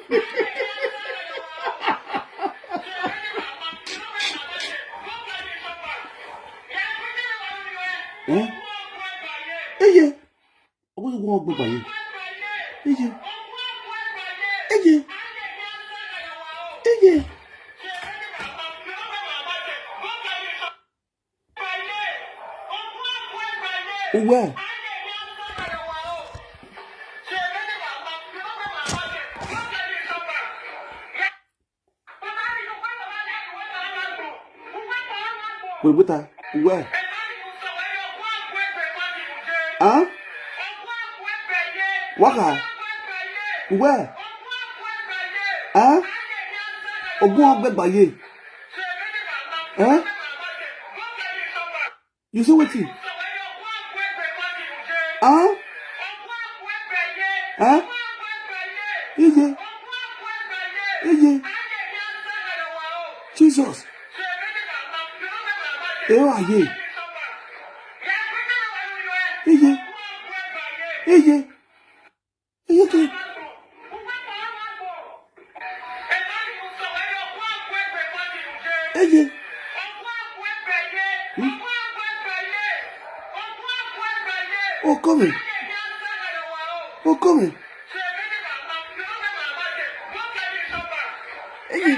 Eye. Obo go ogbe baye. Eye. Eye. Eye. Uwe. Buta. Uwe. Huh? Waka. Uwe. Huh? Ogun ogbe baye. Huh? You say what? Huh? Huh? Ije. Ije. Jesus. Ewa ye. Ije. Ije. Ije. Ije. Oh, come. Oh, come. Eye.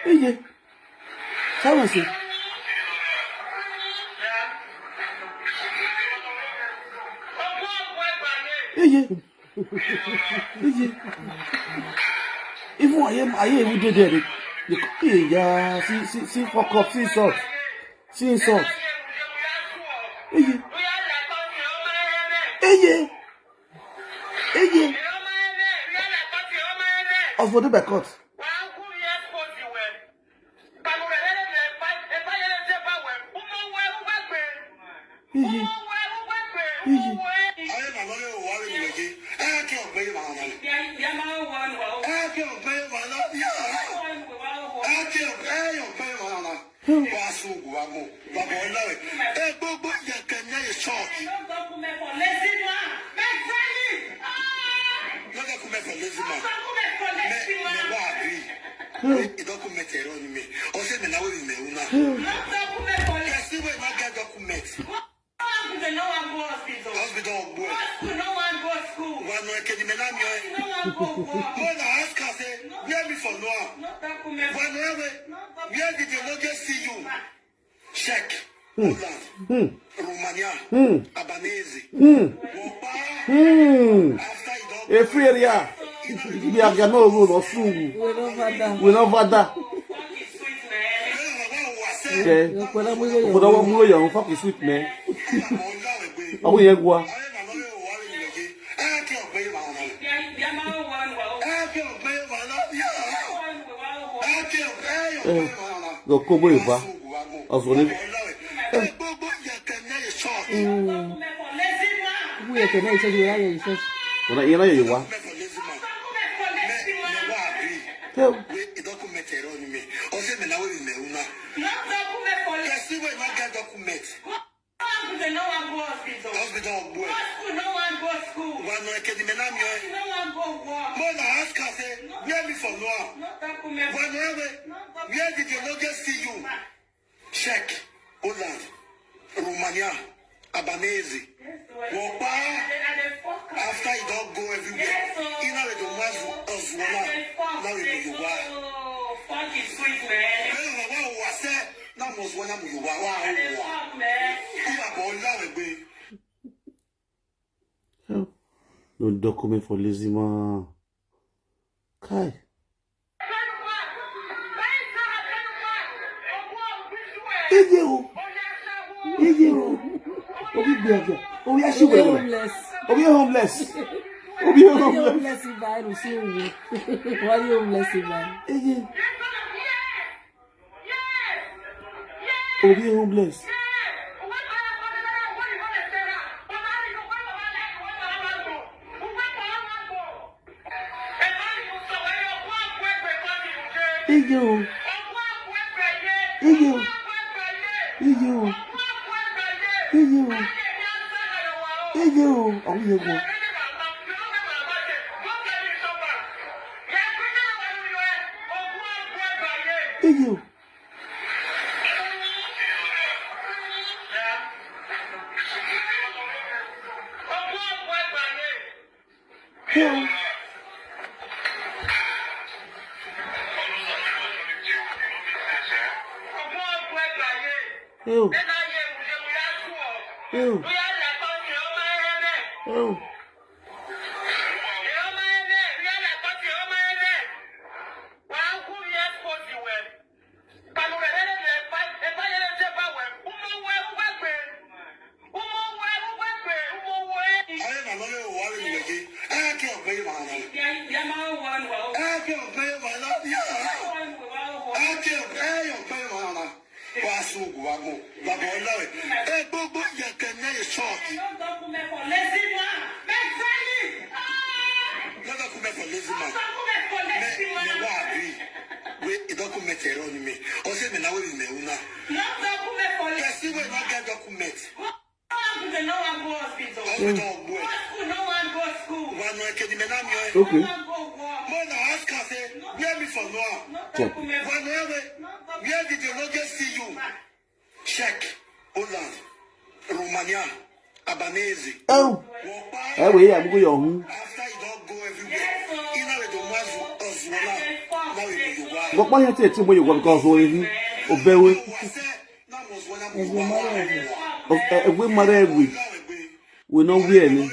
Eye. Sábàsì. Eye. Eye. Even I we did it. Yeah, see fuck up, see salt. See salt. Eye. Eye. Eye. Of what the cut. Eye. Eye. Where did the Lord see you? Check. Romania. Albanese. Every area. We are no rule or fool. We don't bother. Okay. But I want more young fucking sweet man. Oh, yeah, go. Go cover it, ba. As well. We are connected to the area. When I hear you, what? Tell it documented on me. Or say, now we may not. See where I get documents. No one goes to hospital. No one goes to school. One academy. No one goes work. Mother ask us, where me for no? Where did the Lord see you? Check. Holland. Romania. Albanese. After you don't go everywhere. You know the ones of one. Now you are. Fuck is sweet, man. That was one of you. No document for lazy man. Kai. Oh, we are homeless. Oh, we are homeless. Oh, we are homeless. Why are you homeless? Oh, we are homeless. Eyo. Eyo. Eyo. Eyo. Eyo. Oh, you go. Okay. Where did the Lodgers see you? Czech, Holland, Romania, Albanese. Oh, we are going. After you don't go everywhere, you know the Mazu Oswala. Now you are. What my head to you want to go obey. We know we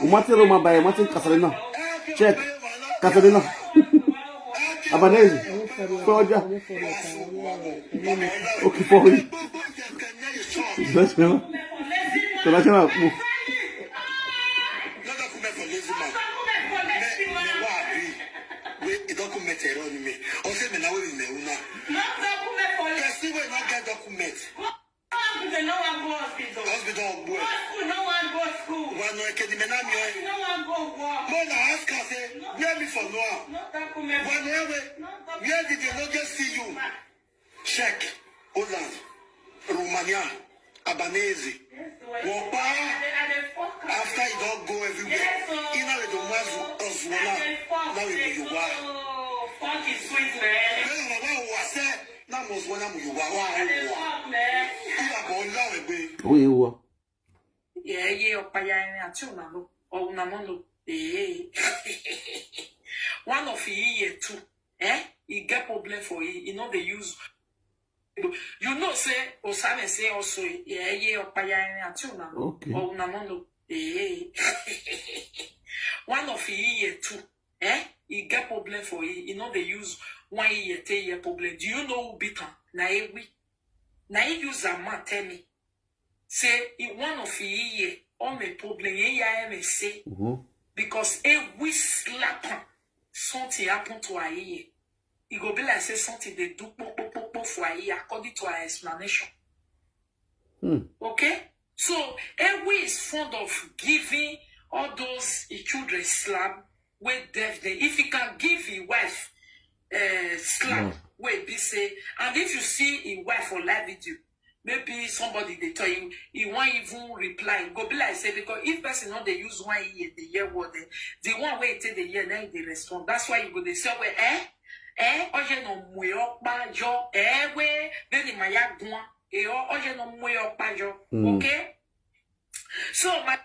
Umatero mabaye mate Casalina. Check Casalina. Abanese. Soja. Okay for you. That's me. So that's me. Where did the Lodgers see you? Czech, Holland, Romania, Albanese. After you don't go everywhere, you know the Mazu Oswala. Now you are. Fuck is sweet, man. One of you too, he get problem for you. You know they use. You know say Osame say also Okay. One of you too, he get problem for you. You know they use 1 year, 10 year problem. Do you know who beat him? Na he use a man tell me. Say one of you all my problem say because we slap him. Something happened to our ear. It go be like say something they do for our ear according to our explanation. Okay? So Ewe is fond of giving all those children slap with death day. If he can give his wife slap, wait be say, and if you see his wife on live video, maybe somebody they tell you he won't even reply. Go be like say because if person not they use 1 year the year word the one way take the year then they respond. That's why you go they say well oje no muyo bajo we then my yagwa oje no muyo bajo. Okay, so my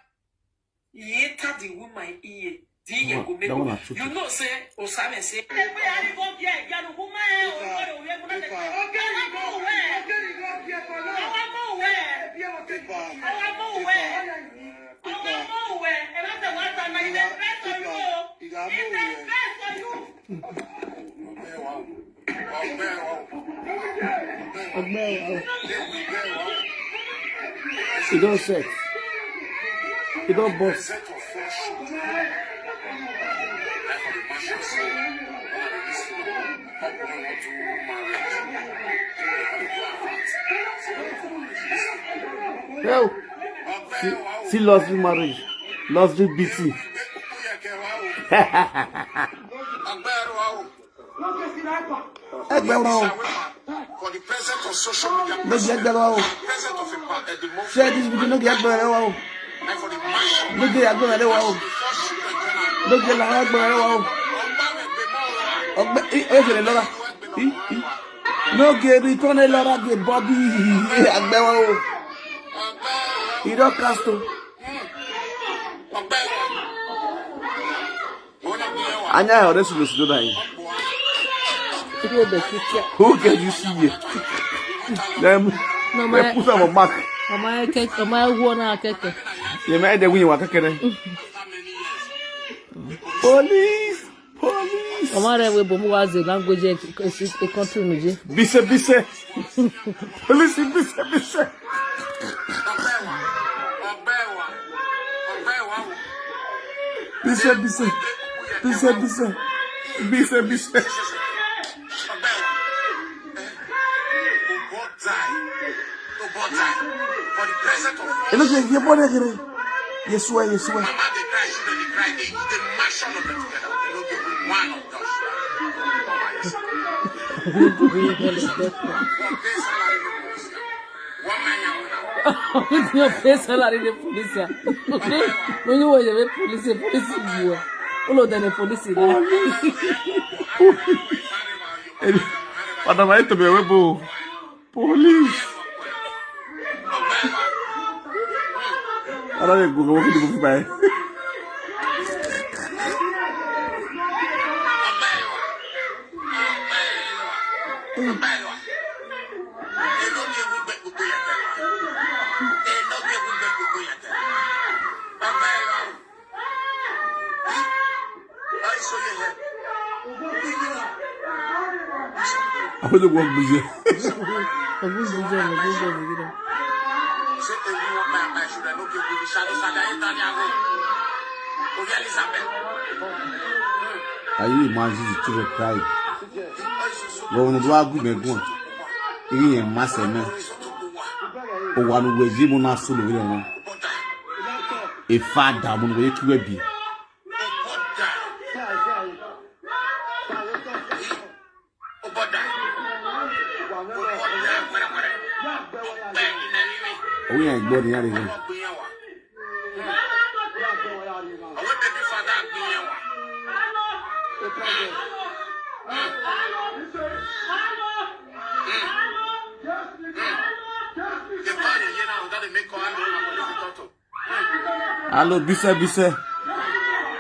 yeta the woman ear you know say Osame say You don't sex. You don't boss. Hell, she lost the marriage, lost the BT. For the presence of social media, share this video, no get better. and for the mashup, No get better. No get no get return a lot of get Bobby. You don't cast. Anya, or this will slow down. Who can you see? Them, no, my put on a mark. My cake, my one cake. You made the win. Police. Omare we bomu was the language a country. Bise. Police, bise. Bise. And look at your body. Yes, why? Your face salary the police. When you were the police you were. Follow the police. What am I to be able? Police. I don't go to buy. I will walk busy. Are you imagine to reply? Go on, do I go me go? He and master man. O one way Jim na solo we no. E father mo we ki we bi. O yan gbo ni ya le. Hello, bise.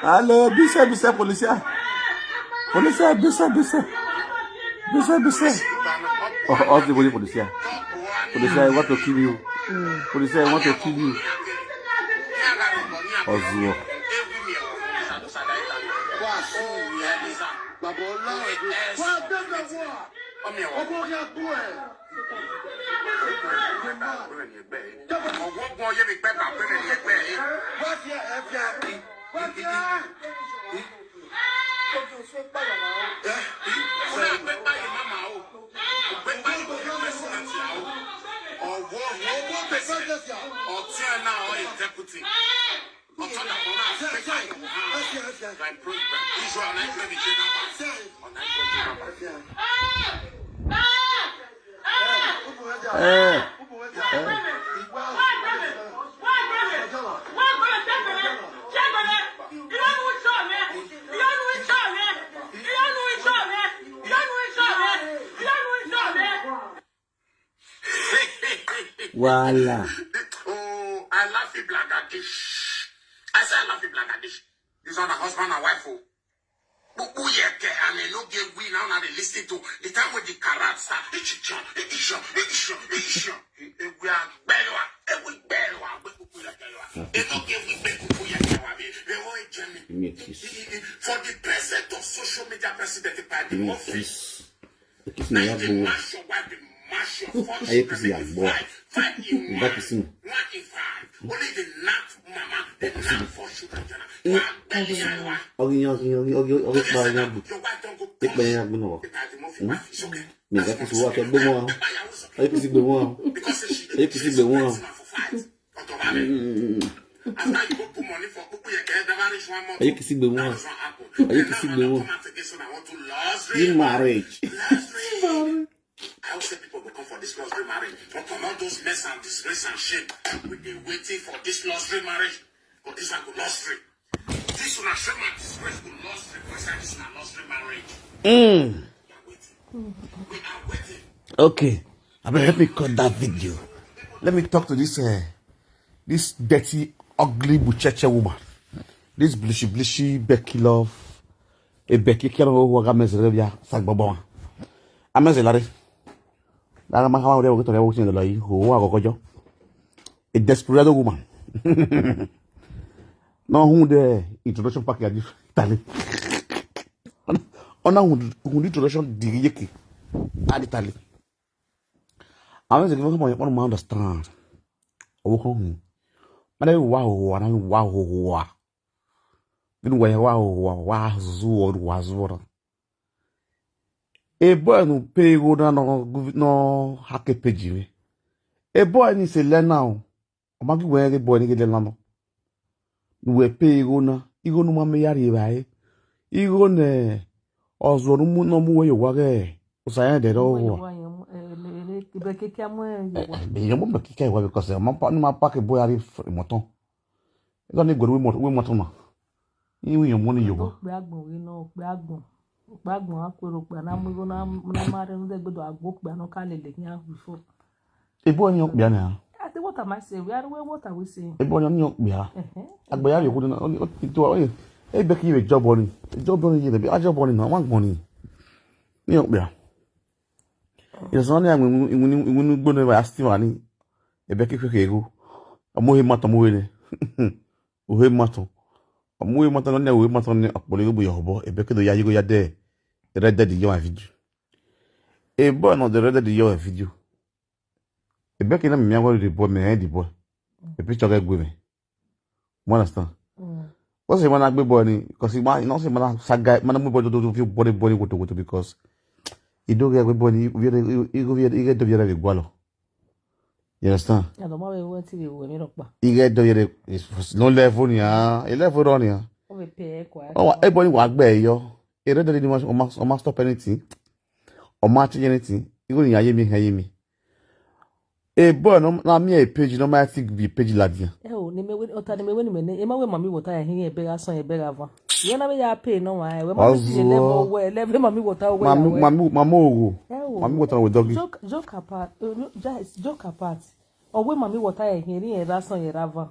Hello, bise, policia. Bise. Oh, the body policia. Policia, I want to kill you. Policia, I want to kill you. Ozuo. Voila. Oh, I love you, Bangladesh. I say I love you, Bangladesh. These are the husband and wife. Who and they no get we now they listen to the time with the carrot start. We are for the president of social media president by the office. Aí que se agora. Vai que sim. Alguém tem bem a boa. Me dá que sua que é bom. Aí que se bom. Aí que se bom. Aí que se bom. Aí que se bom. In marriage. I also say people will come for this luxury marriage. But from all those mess and disgrace and shame, we've been waiting for this luxury marriage. But this one go luxury. This one shame and disgrace go luxury. Because this is not luxury marriage. We are waiting. Okay. I mean, let me cut that video. Let me talk to this this dirty, ugly, bucheche woman. This blishy Becky love. e Becky kero ho ga mesere bia sagbobon amezelare la ma ha o to le wo tin lo yi ho wa gogojo a desperate woman no who the introduction package tali ona who introduction digiyeki adi tali ameze mo mo ma understand o ko hu mana wa na wa Didn't wear wow zuo. A boy no pay go down no hack page. A boy ni se learn now. O magi wear a boy ni get learn. We pay go na. Igo no ma me yari bai. Igo ne ozo no mu no mu we yo wage. O sa de do. Be yo mo kike wa because ma pack boy ari moton. Igo ni go we moton na. Iwi yo money yo. Gbagbon we no gbagbon akwero pe na mu na mare no de gbedo agbo pe no kan le yan before. Ebo nyo bia na. What am I saying? What are we saying? Ebo nyo bia. Agbo ya yo ko na to e Becky we job on. Job on ye be job on na wan money. Nyo bia. Ile so na ngunu gbo no ba still ani. E Becky fe ego. Amohe mato mo we ne. Ohe mato. Amoe mato na we mato ne akpole go yobo e Becky do ya yigo ya de ready the your video. E boy no the ready the your video. E Becky na me go the boy me the boy. E picture ga gbe me. You understand? What's the man agbe boy ni because man no say man saga man mo boy do feel body go to because he do get boy ni he get do yere gwalo. You understand? Ya do ma we want to we mi ropa. He get do yere is no level ni ah, e level on ya. O be pe kwa. Oh, everybody wa gbe yo. E ready the o ma stop anything. O ma change anything. You go ni aye mi. E boy no na me a page no ma think be page la dia. E o ni me we ota ni me we ni me e ma we mami water ya hin e be ga son e be ga van. Ye na me ya pay no wa we ma see level we level mami water we. Mama ogo. Mami water we doggy. Joke apart. O we mami water ya hin e ra son e ra van.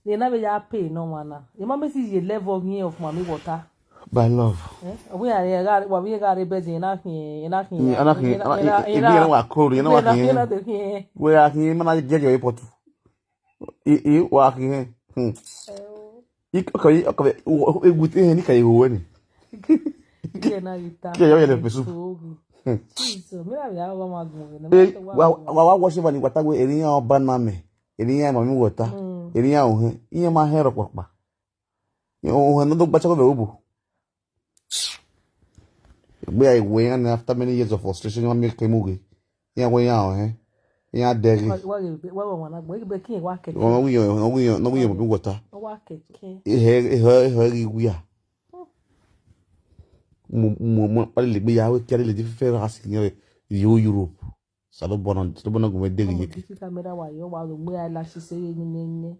Ye na me ya pay no wa na. Ye ma me see the level hin of mami water. By love. We are here wa we ga re be din na hin wa call you know wa we are here man je je report wa here okay egute hen ka yewo ni ke na ita ke yo le pesu so me ya wa ma gun wa worship ni wata we eriyan oba na me eriyan mami wota eriyan ohun iyan ma hero popa ohun no do gba cha ko be obo. Where I went after many years of frustration, you make him move. Yeah, we are, yeah, there. What wanna Becky work it? No, we water. Work it. We are. Only be out carry the fair asking you Europe. Salobon, Salobon, go daily. You camera while you while we are like to say in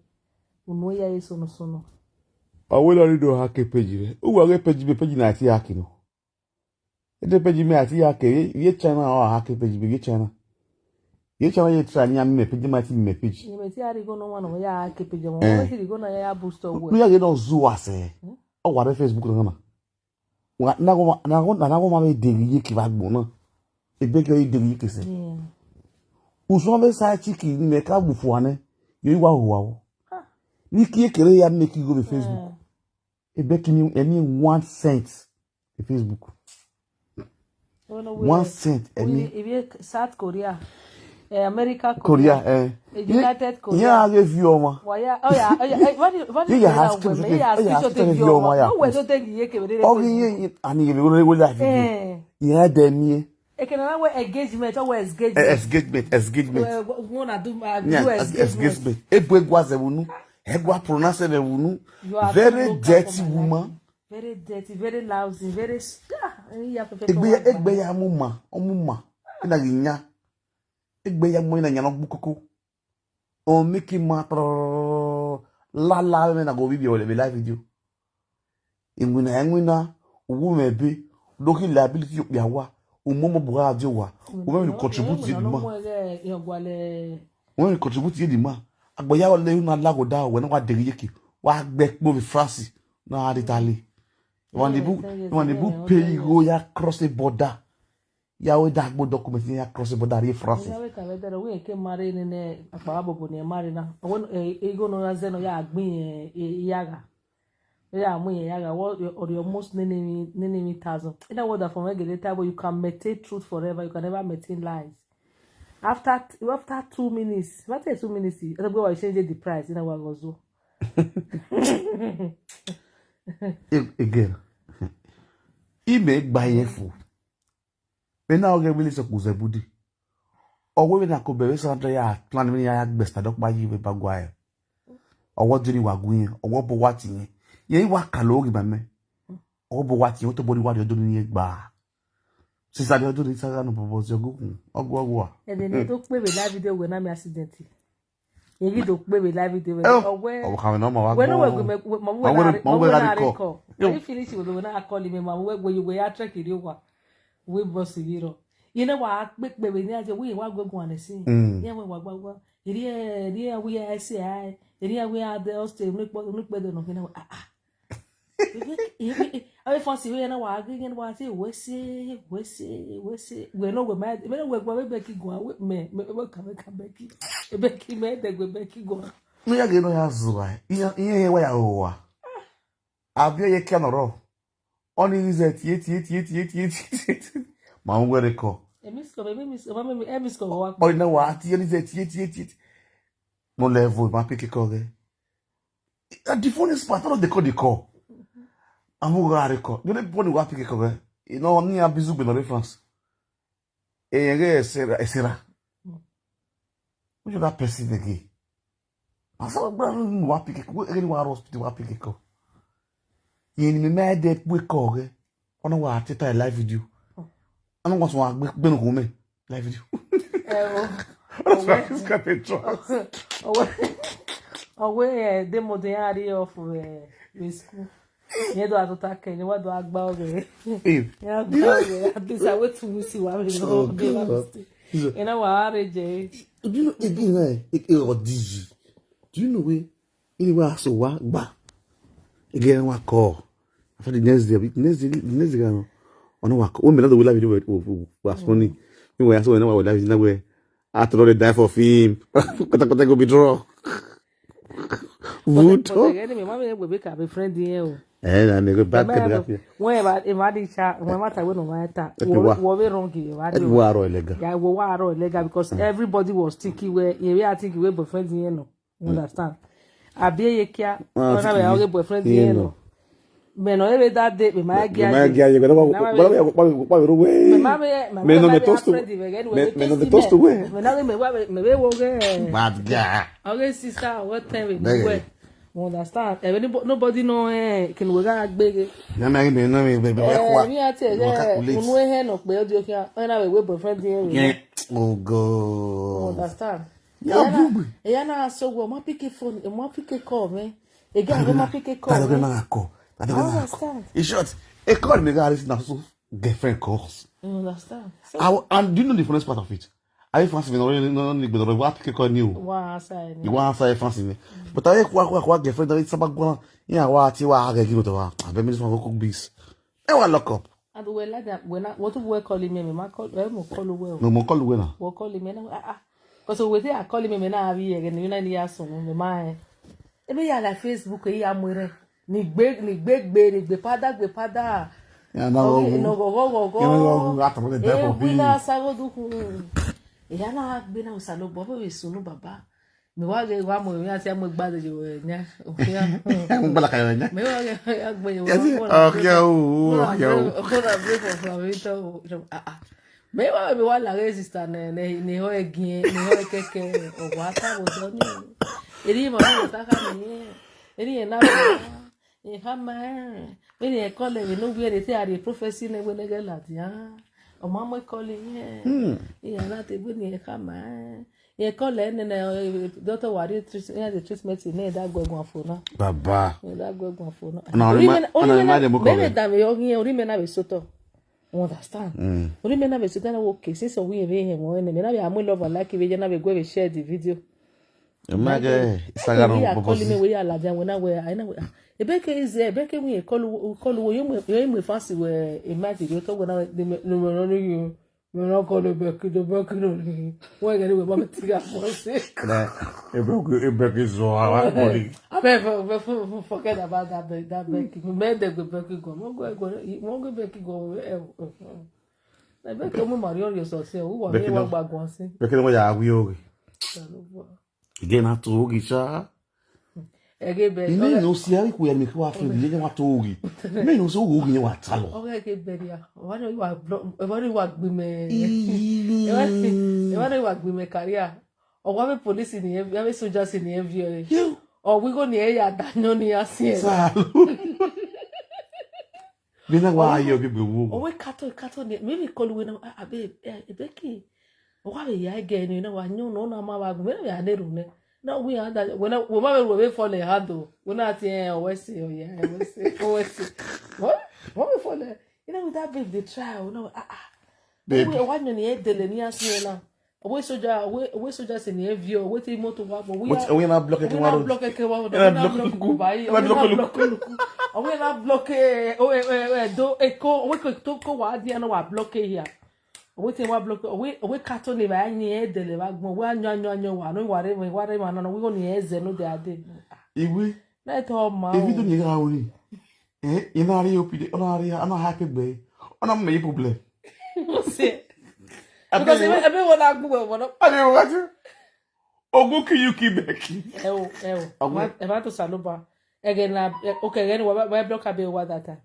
Unoya is sono. I will only do hack page. Who will get page na ti hakino. Ede page me ati hake ye channel or hack page be channel. Ye channel ye try nya me page ma ti me page. You me ti ari go no one we ya hack page mo. We ti go na ya boost o we. No ya get no zoo ase. O wa Facebook na na. Na go ma be deri ye ki va gbo na. E be ke ye deri ke se. Uso be sa chiki ni me ka bu fu ane. Yo iwa ho wa. Ni ki kere ya make you go to Facebook. E be ki ni any 1 cent in Facebook. 1 cent any South Korea. America Korea United Korea. Yeah, I give you one. Oh yeah. What you have to view one. No we don't take ye ke we. Oh yeah, and you will live video. Yeah, dem ye. E can na we engagement or engagement. Wanna do engagement. Egbe gwaze wunu. Egwa pronounce the wunu. Very dirty woman. Very dirty, very lousy, very Egbe ya omuma. Ina ginya. Egbe ya mo ina nyano bukoko. O make matro la me na go bibi o le live video. Engwina owo mebe doki liability ya wa. Umomo buga ajowa. O me contribute ye di ma. When you contribute ye di ma. Agboya ole una lago da we na wa deri yeki. Wa gbe po bi France na aditale. When they book pay go ya cross the border. Ya we that go document ya cross the border in France. Ya we ka we there we ke mari ne akpa bobo ne mari na. Won ego no ya zeno ya agbin yaga. Yeah, yaga what or your most name thousand. In other words, from regulator where you can maintain truth forever, you can never maintain lies. After 2 minutes, what is 2 minutes? I go I change the price. You know what goes do. Again, he make buy food. When now get really so kuze budi. Or when na ko be so ya plan me ya gbesta dok ba yi we bagwaye. Or what do you wagun or what bo watin. Ye wa kalogi mame. O bo wati o to body wa do ni gba. Sister de do ni saga no propose ogun. Ogwo. E de ne to pe be live video we na me accident. Ye gi do pe be live video we owe. O ka no ma wa. We no we na recall. You finish we na call me ma we ya track iri wa. We boss hero. You know what pe be ni aje we wa gogun an sin. Ye we wa gba. Iri we I say iri we are the host no pe de no kina I fancy we na wa agin wa say we say we no we mad we no we Becky go me come Becky me de go Becky go No ya ge no ya zuwa ihe wa ya owa abia ye ke no ro oni is it ma we record emisko wa o na wa ti ni it no level ma pick call ge the phone is part of the call amuga record you don't want to pick call you know ni abizu be no reference e esera you that person again asa bra no wa pick call e ni wa hospital wa pick call you ni me de we call ge ona wa teta live video ana wa so wa gbe no ko me live video that's why it's got a trust we demo de area of school. You do attack and what do I bow there? Yeah, this I wait to see what we know. You know what, RJ? Do you know again? Do you know where? Anywhere so what? Ba again, what call? After the next day, on work. Oh, me not the will video was funny. We were so when I was live in that way. After all the die for film, kata go be draw. Wood. Anyway, mama we make a friend here. Na me go back to when about Emadisha, when matter we no matter. We wrong here. We are illegal. Yeah, we are illegal because everybody was thinking where we are thinking we boyfriend here no. Understand? Abi ye kia, ona we boyfriend here no. Me no every that day me my guy. Me no me toast to. Me no me toast to we. Me na me we wo ge. Bad guy. Okay, sister, what time we do? Understand? Nobody know can we ga gbege. Na me be kwa. Me ati unu he no pe odio kia. Ona we boyfriend here. Oh God. Understand? Yeah, na so go ma pick phone, ma pick call me. Again, ma pick call. I don't understand. In short, a call me guys now so girlfriend calls. You understand? And do you know the funniest part of it? I fancy me no but what pick call new. Wa side. You want say fancy me. But I kwa girlfriend that sabag go. Yeah, wa ti wa ga giro to wa. Abi me so go bis. E wa lock up. And we like that when what we call him me ma call we call well. No mo call we na. We call him na because we say I call him me na abi again you na ni aso me ma. E be ya la Facebook e ya mwere. Ni gbe pada ya na go go ata mo de devil bi na sago du ku ya na gbe na usalo bobo we sunu baba mi wa ge wa mo mi ati mo gba de nya o ya mo bala ka nya mi wa ge agbe yo ko na break of favito mi wa la resista ni ho egin ni ho keke o wa ta bo do ni eri mo ta ka ni eri na when you call it, you know where they say are the prophecy never like ya. O mama calling yeah, not when you come. You call it and daughter worry the treatment in that go for no. Baba. That go for no. Maybe that we only men have soto. Understand? Only men have soto okay. Since we have him when me na be am love like we na be go share the video. Imagine Instagram we are on calling me we are like when I know Ebeke is there Ebeke we call you fancy where imagine you talk when I no we're not going to Becky the Becky no we're going to mama tiga for sick Ebeke is so hard body. I never forget about that Becky made the Becky go won't Becky go na Becky mo Mario yourself say who want me walk back once Becky no ya wi o again na to ogi cha me no si ari ku ya me kwa fe bi wa to ogi me no so ogi ni wa ta lo okay ke beria why you are gbe me why you are gbe me career o wa me police ni e be soldiers ni e vi o we go ni e ya danyo ni asin me na wa ayo bi gbe wo o we kato ni me call we na abe Becky o wa be ya ge ni na wa nyu no na ma wa gbe me ya neru ne no we are that when we fall a hard we not here we say oh yeah we say what we fall you know with that babe they try no we want you near the linear na we soldier say near view we take motor wa but we na block it one block it one block go by we na block do echo we to ko wa dia na wa block here we say wa block we carton ni ba ni e dele ba gbon we anyo wa no ware ma no we go ni eze no de ade iwe na to ma e video ni ga ori ina ri opide ona ri ana happy be ona me problem se because ebe wona agbo wona ale o gati ogun ki yuki Becky e va to saloba again na okay again we block ABEYUWA that time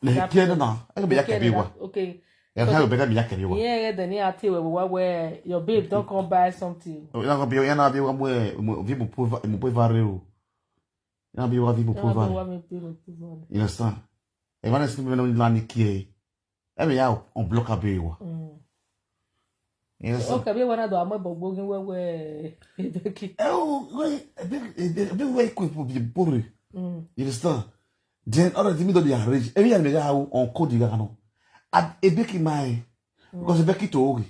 le tiene na e be ABEYUWA okay how better be ABEYUWA yeah then you tell where your babe don't come buy something na go be na ABEYUWA mo vi mo po varre o na ABEYUWA vi mo po varre you understand e va nesse no la ni ki e be ya on block ABEYUWA yes okay ABEYUWA na do amebo gin wewe Becky we quick be pobre you understand then other thing do dey arrange every year me ga how on code ga no at Becky my because Becky to ogi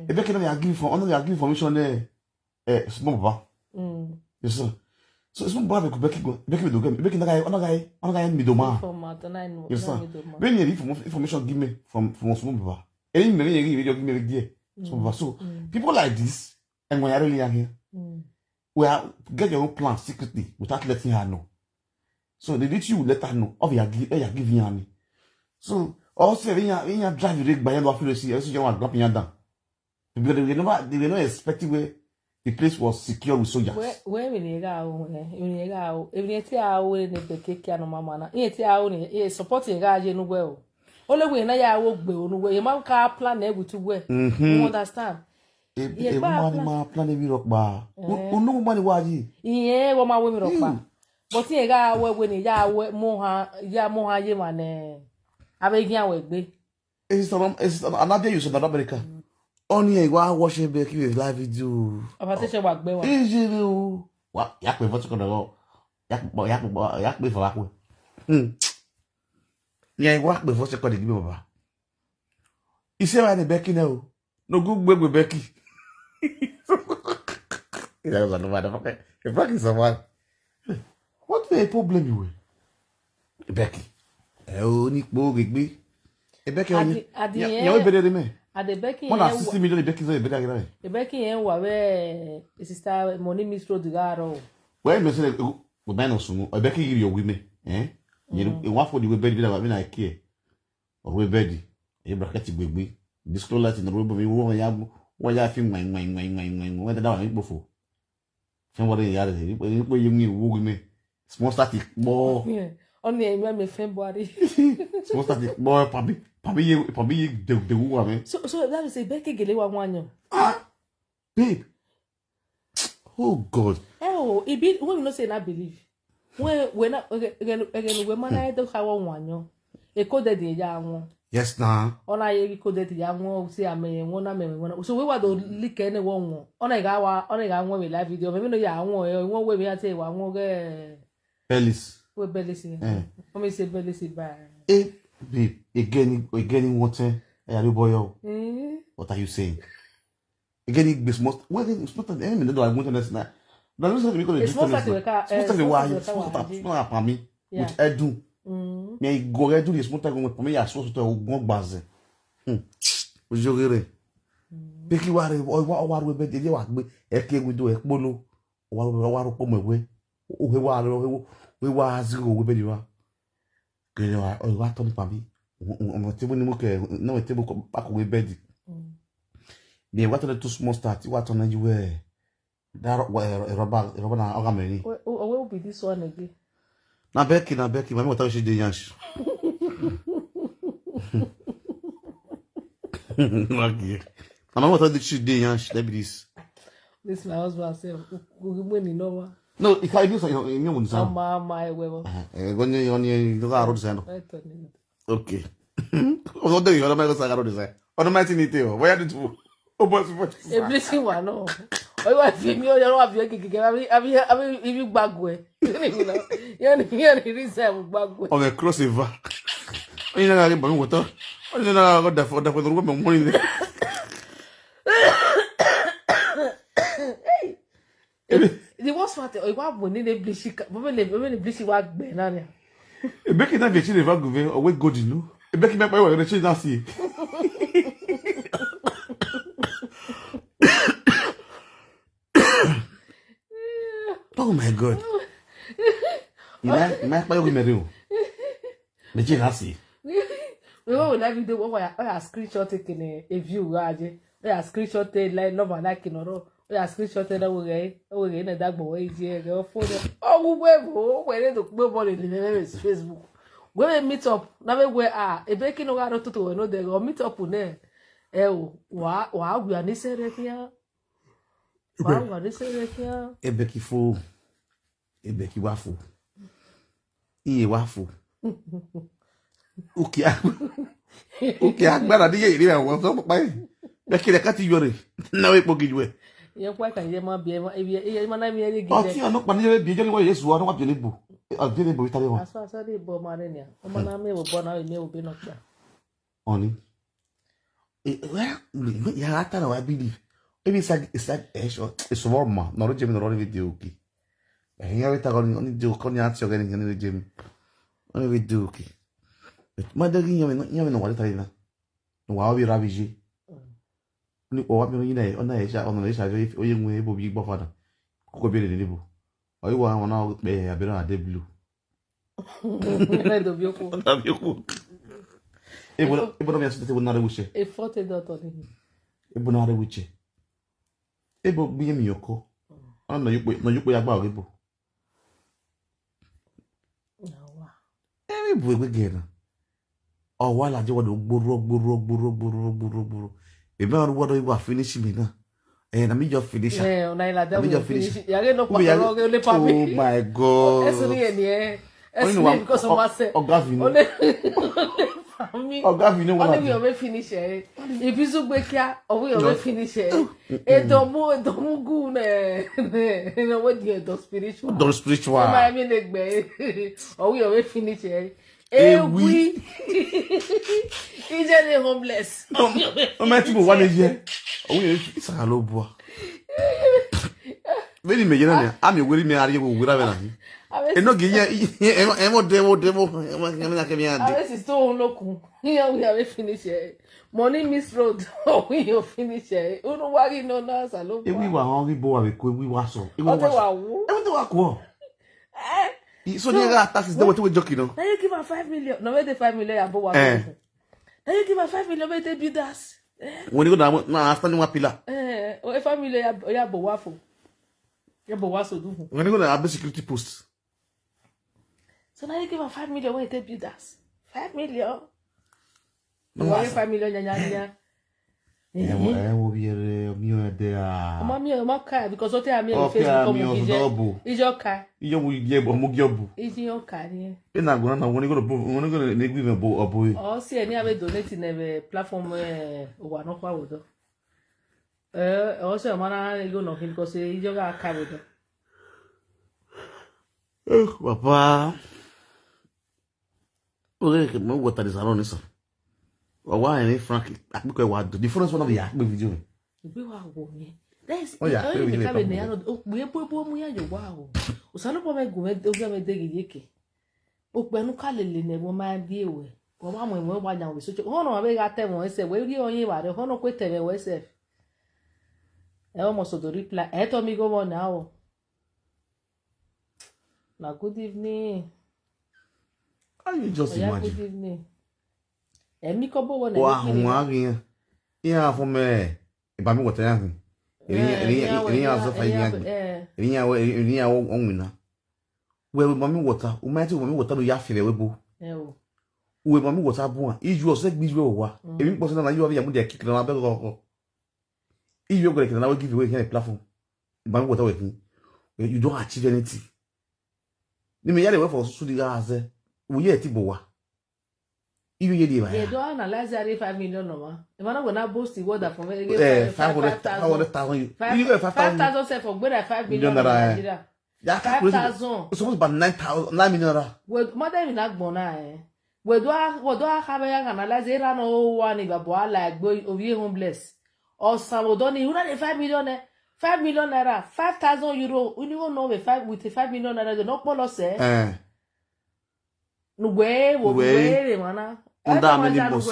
Becky no dey give information there small baba yes sir so small baba ko Becky do game Becky na guy me do ma yes sir when you information give me from small baba any me video give me there so people like this and when you really are here we are get your own plan secretly without letting her know so they need you let her know of you giving her me so also when you drive rig by your office see also you want drop you down because they were not expecting where the place was secure with soldiers where we go even if you are we ne Becky no mama na e ti a o ne support e ga je no we o ole we na ya wo gbe onu we ma ka plan e butu we you understand e ma plan e bi rock ba o no money wa yi iye wo ma we mi rock ba but e ga we ni ya we mo ha ye ma ne abegin awe gbe it's another use of America only e wa watching Becky with live video abatese wa gbe wa eje o wa ya pe foto ko do ya pe fo wa ko yeah, work before second the baba. He said why Becky now. No good with Becky. That was no motherfucker. If Becky someone. What the problem you with? Becky. Oh, ni bo gbe. E Becky on. Ya better than me. Ade Becky. One 60 million Becky so better than me. Becky en wa we sister money mistro de garo. Why me say we buy no sumo. Becky give your women, eh? You want for the way bed that I care or we bed a bracket gbegbe disclose light in the room me wo ya film when that before somebody ya dey we you wo me small static more on the me February small static more papi the wo me so that is a Becky gele wa wanyo babe oh god it be when you no say not believe when again we man do how wanyo e code de ya won yes na ona ye code de ya won si ame won na me won so we wa do like any won ona ga won we live video me no ya won we me ate wa won ge Bellis we Bellis o me say Bellis ba babe again what boyo what are you saying again big most well it's not an enemy no I want to Na lose me because small fat we ka small pa mi with edu. Me go edu the small time for me ya so to ogun gbaze. O jogere. Beki ware wa we be je wa gbe e ke gudo e polo. Wa ro po mewe. O he wa ro we wa zero we be di wa. Ke wa o wa to ni pa mi. On te ni mo ke no te bo pa ko we be di. Bien what the two small start what on you wear. That rubber na ogameni. Where will be this one again? Na Becky, mami wata she dey yansh. Wagi. Mami wata she dey yansh, that be this. This my husband say, "When you know No, if I do so, you know what I'm my wewe. When you go road sign. Okay. O do you na go sa road sign. O no mati ni te o. Where do you? O boss. E blessing wa no. O wa fi mi o yo wa fi keke abi ibi gbagwe. You ni reason gbagwe. On the crossover. Onye na ga ba mi woto. Onye na ga da for the me money. The worst part o wa bo ni le blishi bo le blishi wa gbe na ni. E Becky na be chi le va gouver o we go di no. E Becky me pa we re chi na si. Oh my God. Il m'a pas eu numéro. Mais j'ai assez. We will that video where I screenshot taking a view aje. We are screenshot like love and like no. We are screenshot that we in that boy je go phone. Oh we dey to gbe ball in the Facebook. We meet up. Na we e Becky no ga to we no dey go meet up ne. Wa we are ni sere kia. Wa ni sere kia. E Becky fo. E Becky wa fo. Iye wa fo. Okay, agbára díẹ̀ ìrí àwọn tó pa ẹ̀. Becky le ka ti yore. Na we pogi we. Ye kwa ka ye ma bi e ma na mi ere gide. O ti anu pa ni bi je ni wo Yesu wa no wa bi lebu. O bi lebu itale wa. Asa de bo ma re ni. O ma na me wo bo na me wo bi no pa. Oni. Ya ata na wa believe. Maybe it's warm. No roje mi no ro video ki. Ya we ta ko ni do ko ni ati o ga ni roje mi. Oni video ki. Madagi nyame no wale talina. No wa bi rabiji. Ni o wa bi no yina ona e sha ona e sha o ye nwe bo bi gbo fada. Ko bi le nibu. O yi wa won na pe abira na de blue. Na do bi oku. Na bi oku. E bo mi asite bo na re wuche. E forte dot on. E bo na re wuche. E bo bi mi yoko. Ona no yupo ya gba o bo. Na wa. E bo e gbe oh wala je wodo gboro e be wodo iwa finish me na na me just finish na ila da me finish ya ge no pa lo le pa mi. Oh my God, eso ni eni eso ni because of myself ogavini family ogavini wala we o finish if you so gbe kia o we o finish e domu gu ne no what the spiritual ma mi le gbe o we o finish oui. Il est homeless. On met tout one year. Oui, ça lo bois. Veni me yena ami wori me ari wo wura bena. E no ginya e mo demo na ke mi ade. This is so unloku. Here we have finish. Money miss road. We you finish. Unu wari no na sa lo bois. E wi wa hon ri bo wa ko wi wa so. E wo wa wo. E wo wa ko. So you got taxes they were joking no. Now you give her 5 million. No wait the 5 million and bow. Now you give her 5 million wait the builders. When you go na after one pillar. O 5 million ya bow for. Ya bow so do. When you go na a security post. So now you give her 5 million wait the builders. 5 million. No 5 million nya. Wo bi ere mi o de a. Ma ka because o te am here Facebook mo gije. Ijo ka. Ijo mu ye bo mo gyobu. Ijo ka ni. Pe na go na woni go na gbe me bo obo. O si eni ave donate na platform wa no kwa wodo. O se ma na go no hin because ijo ga ka wodo. Papa. Ore ke mo go ta de salon so. Why any frankly, I think I would the difference one of the video. Be wow, me. That's Oh, yeah, we we have live a in neano. We are wow. Usano po me gume oga me degi yeke. Okpenu kalele ne wo ma bi ewe. Wo ma mo enwe wa jan we so. Hono ma be ga te won se we ri oyin wa re hono kwe te we se. E o mo so do reply. E to mi go mo now. Na good evening. Can you just imagine? Good evening. E mi ko bo won e. Wow, wow, yeah, for me. If I'm what I am. Any house of any on winner. Where mommy water, who might mommy water to Yaffy, we mommy water born. Is you say this way? If you person that you have a kick on a bell. If you're going to now give away a platform, mommy water working, you don't achieve anything. You may have for Sudiga, we yet Tiboa. If you get it, don't analyze 5 million no ma. The man gonna boast the word from 500,000. 5,000 say for good at 5 million Nigeria. 5,000. It's almost about 9 million. Well, mother in Agbona, we do I have a analyze it and one if a boy like boy of you homeless. Or some don't you know 5 million 5 million naira, 5,000 euro. We don't know with 5 million naira, the no policy. No way, mana. Onda many boss.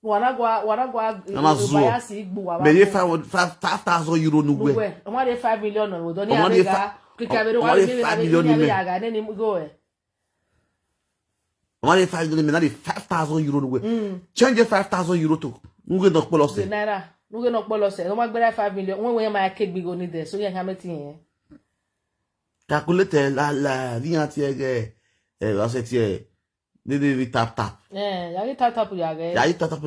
Wana gwa biasi igbu. Me 5,000 euro no way. Oma de 5 million no do ni abega. Kikabere wa me 5 million ni aga ne go e. Oma de 5 million me na de 5,000 euro no way. Change 5,000 euro to. Nuge no polo se. Naira. Nuge no polo se. Oma gbere 5 million. Won we ma cake big oni there. So yen ha metin yen. Calculate la rien tiege. I said here. They tap. Yeah, you tap ya guys. Yeah, you tap. 8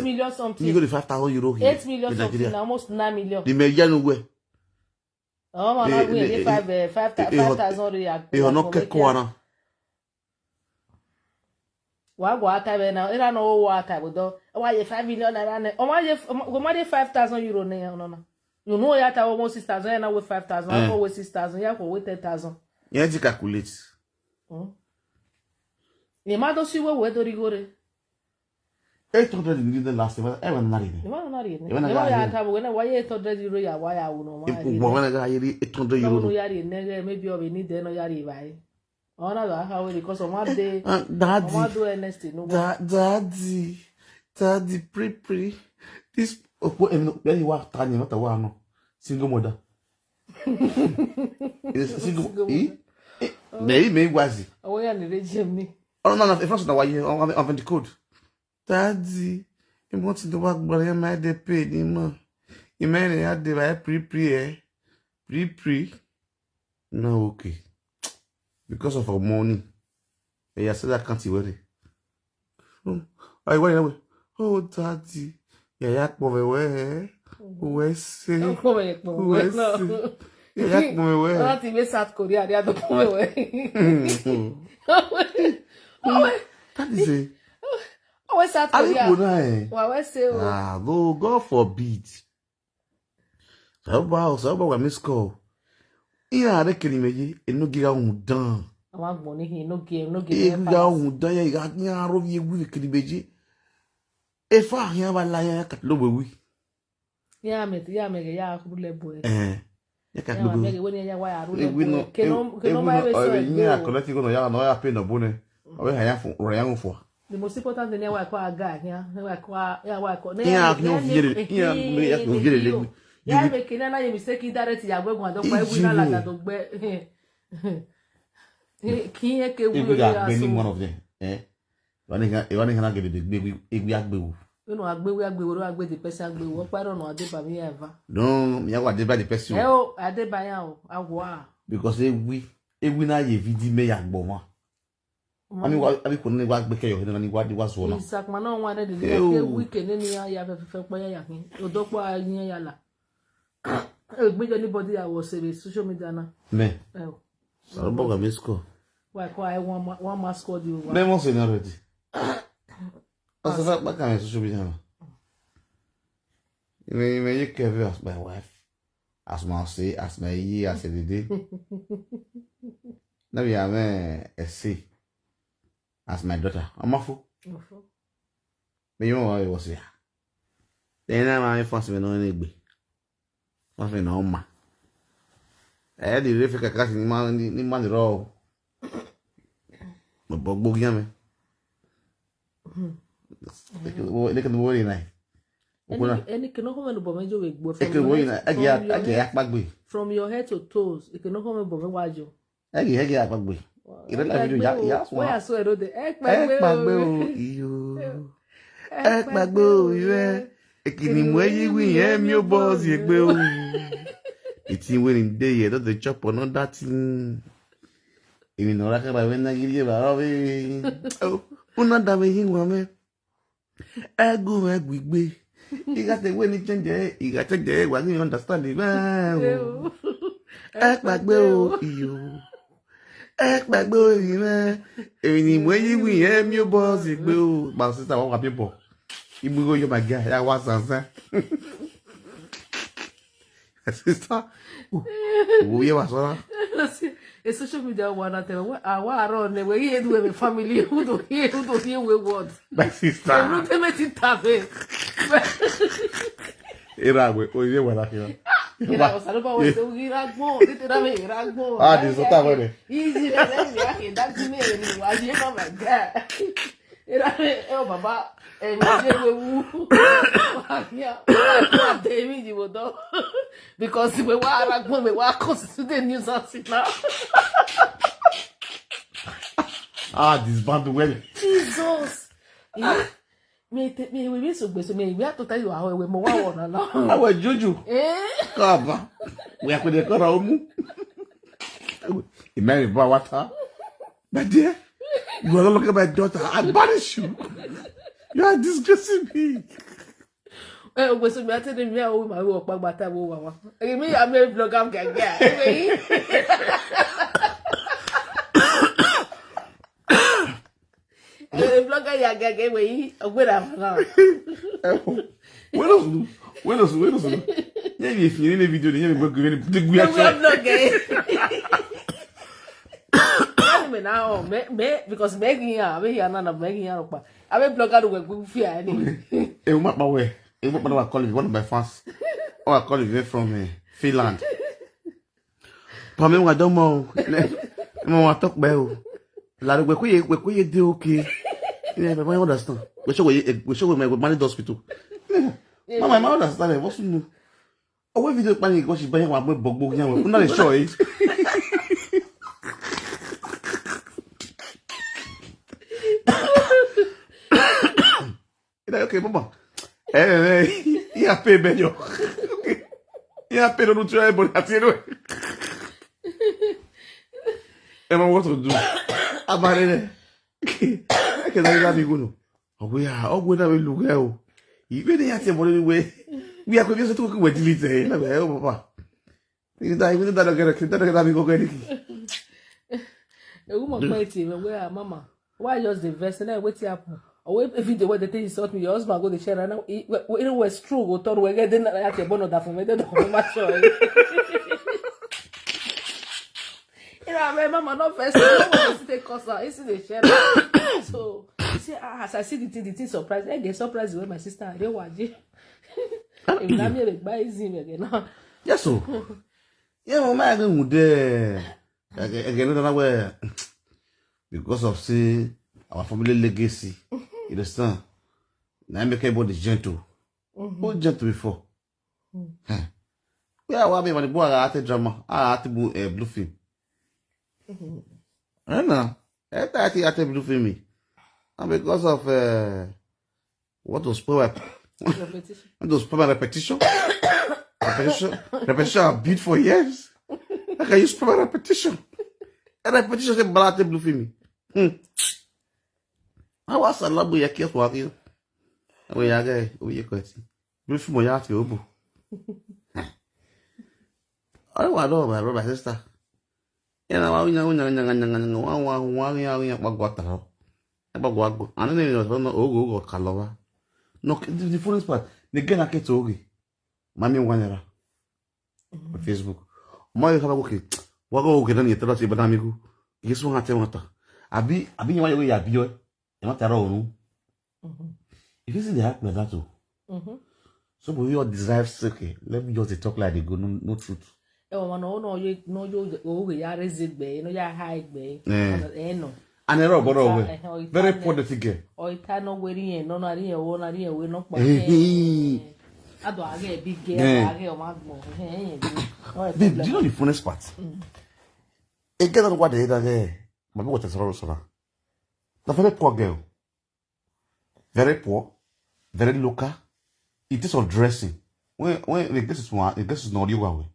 million something. You go to 5,000 euro here. 8 million something, almost 9 million. The median way. Oh man, we 5,000 real. You no kekwana. Wa go ata be na. Era no water we do. Why 5 million naira. O ma de 5,000 euro no. You know ya ta almost 6,000 na with 5,000. I go with 6,000, ya go with 10,000. You need to calculate. Ni ma do si we do rigore. 800 million last year. I want not even. You want not even. You ya ta we na why 800 euro ya why ya uno ma. If we want to get 800 euro. No ya ri nege maybe o be need there no ya ri bai. Ona do how we because on one day. Daddy. What do Ernest no. Daddy pre. This where you work tani not a no. Single mother. Single. Me wazi. Oh ya ni regime ni. Oh no, if not why you on the code. Daddy, you want to work but you might they pay him. You might have the pre. No, okay. Because of our money. I said I can't worry. I wait away. Oh, daddy. Yeah, where say? Where say? Yeah, not even South Korea, they are the that is it. Oh, South Korea. Well, say, no, God forbid. So about miss call. Yeah, they can imagine and no get on done. I want money here, no game. Down, you got me out of your with the if I have a liar, I can't lower we. Yeah, make ya rule boy. You can't look at when you are we know. Collecting on ya no ya pay no bone. We have for. The most important thing I call a guy here. I call yeah, no get it. Yeah, making a mistake directly. I go and don't buy winner like that. Don't buy. Can't get one of them. One can get it. Baby, if we are blue. You know, agbe the person agbe wo paro no ade ba mi eva. No, me wa ade ba the person. Ade ba ya o, agwa. Because ewi na ye vidi me ya gbo mo. Ami ko ni wa gbe ke yo ni wa di wa so na. Isak ma no wa de ke weekend ni ya fe pa ya kin. Odopo ayin ya la. Egbejo anybody I was say social media na. Me. So bo ga misko. Why ko I one mascot you. Me mo say already. As a fact, I social media. You may you care as my wife, as my say, as my year, as a day. Now we have a say, as my daughter. I'm a fool. But you know what I was here. Then I'm first when on egg. First when on ma. I had the Rifka cat in man raw. But Bob Yammy. Look at the worry night. Any cannot come and bomb you from your head to toes. It cannot come and bomb you. Why I saw the egg Magbo, yeah. Your boss, you will. It's in winning day, the chop on that thing. Even though I can when I give you oh, not damaging woman. I go back with me. You got the winning change, you got to get what you understand. Act back, you. Act back, boy, anyway, you will your boss, you will. My sister, all people. You go, you my guy. I was answer. Sister, we was all. It's social media one at them. I want to we do with family who do hear with what. My sister. I'm not in Tabe. Era, we were like you. Ah, this is what I want. Easy, that's me. I hear my God. Oh, Baba, and because we were constituted news now. Ah, this band well. Jesus. Me, we miss so me. We have to tell you how we more one now. Our Juju. Come, we are going to go home. Imagine water. My dear, you are not looking at my daughter. I banish you. You are disgracing me. We so me attend me o my work back bata wo wa. Me am a blog am gaga. Blogger ya gaga we ogwera na. Bueno. Ya vi fini le video de me gbegbe ni gbegbe blogger. Me now me because making here we here na making here pa. I be blogger we go fear ni. E ma pa we. I call one of my fans. I call it from Finland. But me I don't know. Me want talk about. La we ko dey okay. Yeah, but I understand. We show we manage the hospital. Mama, I understand. What's new? Oh, we video plan go she buy one bogbo yan we. Not sure it. Okay, mama. Ia pe bello. Ia pe no try but atiro. Emma what to do? Amarele. Que daí lá amigo no. Ogwe na we look e o. Ibe dey ati mo we. We are going to we delete na we o papa. Ni dai we da ga amigo ko ni. E woman quite we mama. Why just the verse na wetin happen? Or if the way the thing insult me, your husband go to share and now it was true. Go to we get then at the bono that for me. They don't come show. You know, my mama not first. No one take course. It's the share. So you say, as I see the thing surprise. I get surprised when my sister they watch it. If na me like buy him again. Yes, so. Yeah, mama I go there. Again, another way because of say our family legacy. You understand? Now make everybody gentle. Who gentle before? Yeah, what be when the boy art drama? Art blue film. I know. Art blue film. And because of what was power? Repetition. What was power repetition? Repetition are built for years. I can use power repetition. And repetition is art blue film. I was a labo ya kiasi waki. We ya guy, we ya kweti. Brief mo ya ti obo. I wa do my brother sister. Ina wa unya wa bagwata. E bagwago. Anu ne no ogo kalowa. No the funny part, the girl na keto ogi. Mami wanera. On Facebook. Mo ya kaba goke. Wago oge na ni tela ti bana amigo. Yesu ha te wata. Abi nwa ya biyo. Not at all. If you see the act like that too. So we all deserve okay. Let me just talk like they go no truth. No, ya rezigbe, no ya high be. No. And a robot very positive girl. Or it no wearing no na ri we no pa. Ado age big girl age o magbo. Do you know the funniest part? A girl that what they there. My boy was a the very poor girl. Very poor, very local. It is of dressing. When this is not you way.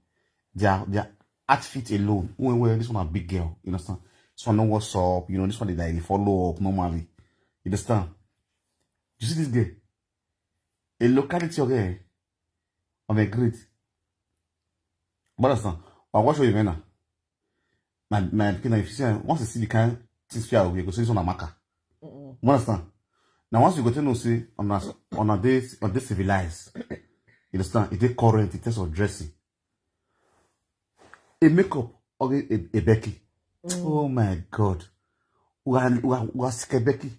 Their outfit alone. When this one a big girl, you understand? This one know what's up, you know, this one they follow up normally. You understand? You see this girl? A locality of girl. I'm a great. But understand? I watch you now. My if you see once you see the kind things fear we go see this on a marker. You understand? Now once you go to know see on this civilized, you understand? It is current in terms of dressing. A makeup or a Becky. Oh my God. We scared Becky.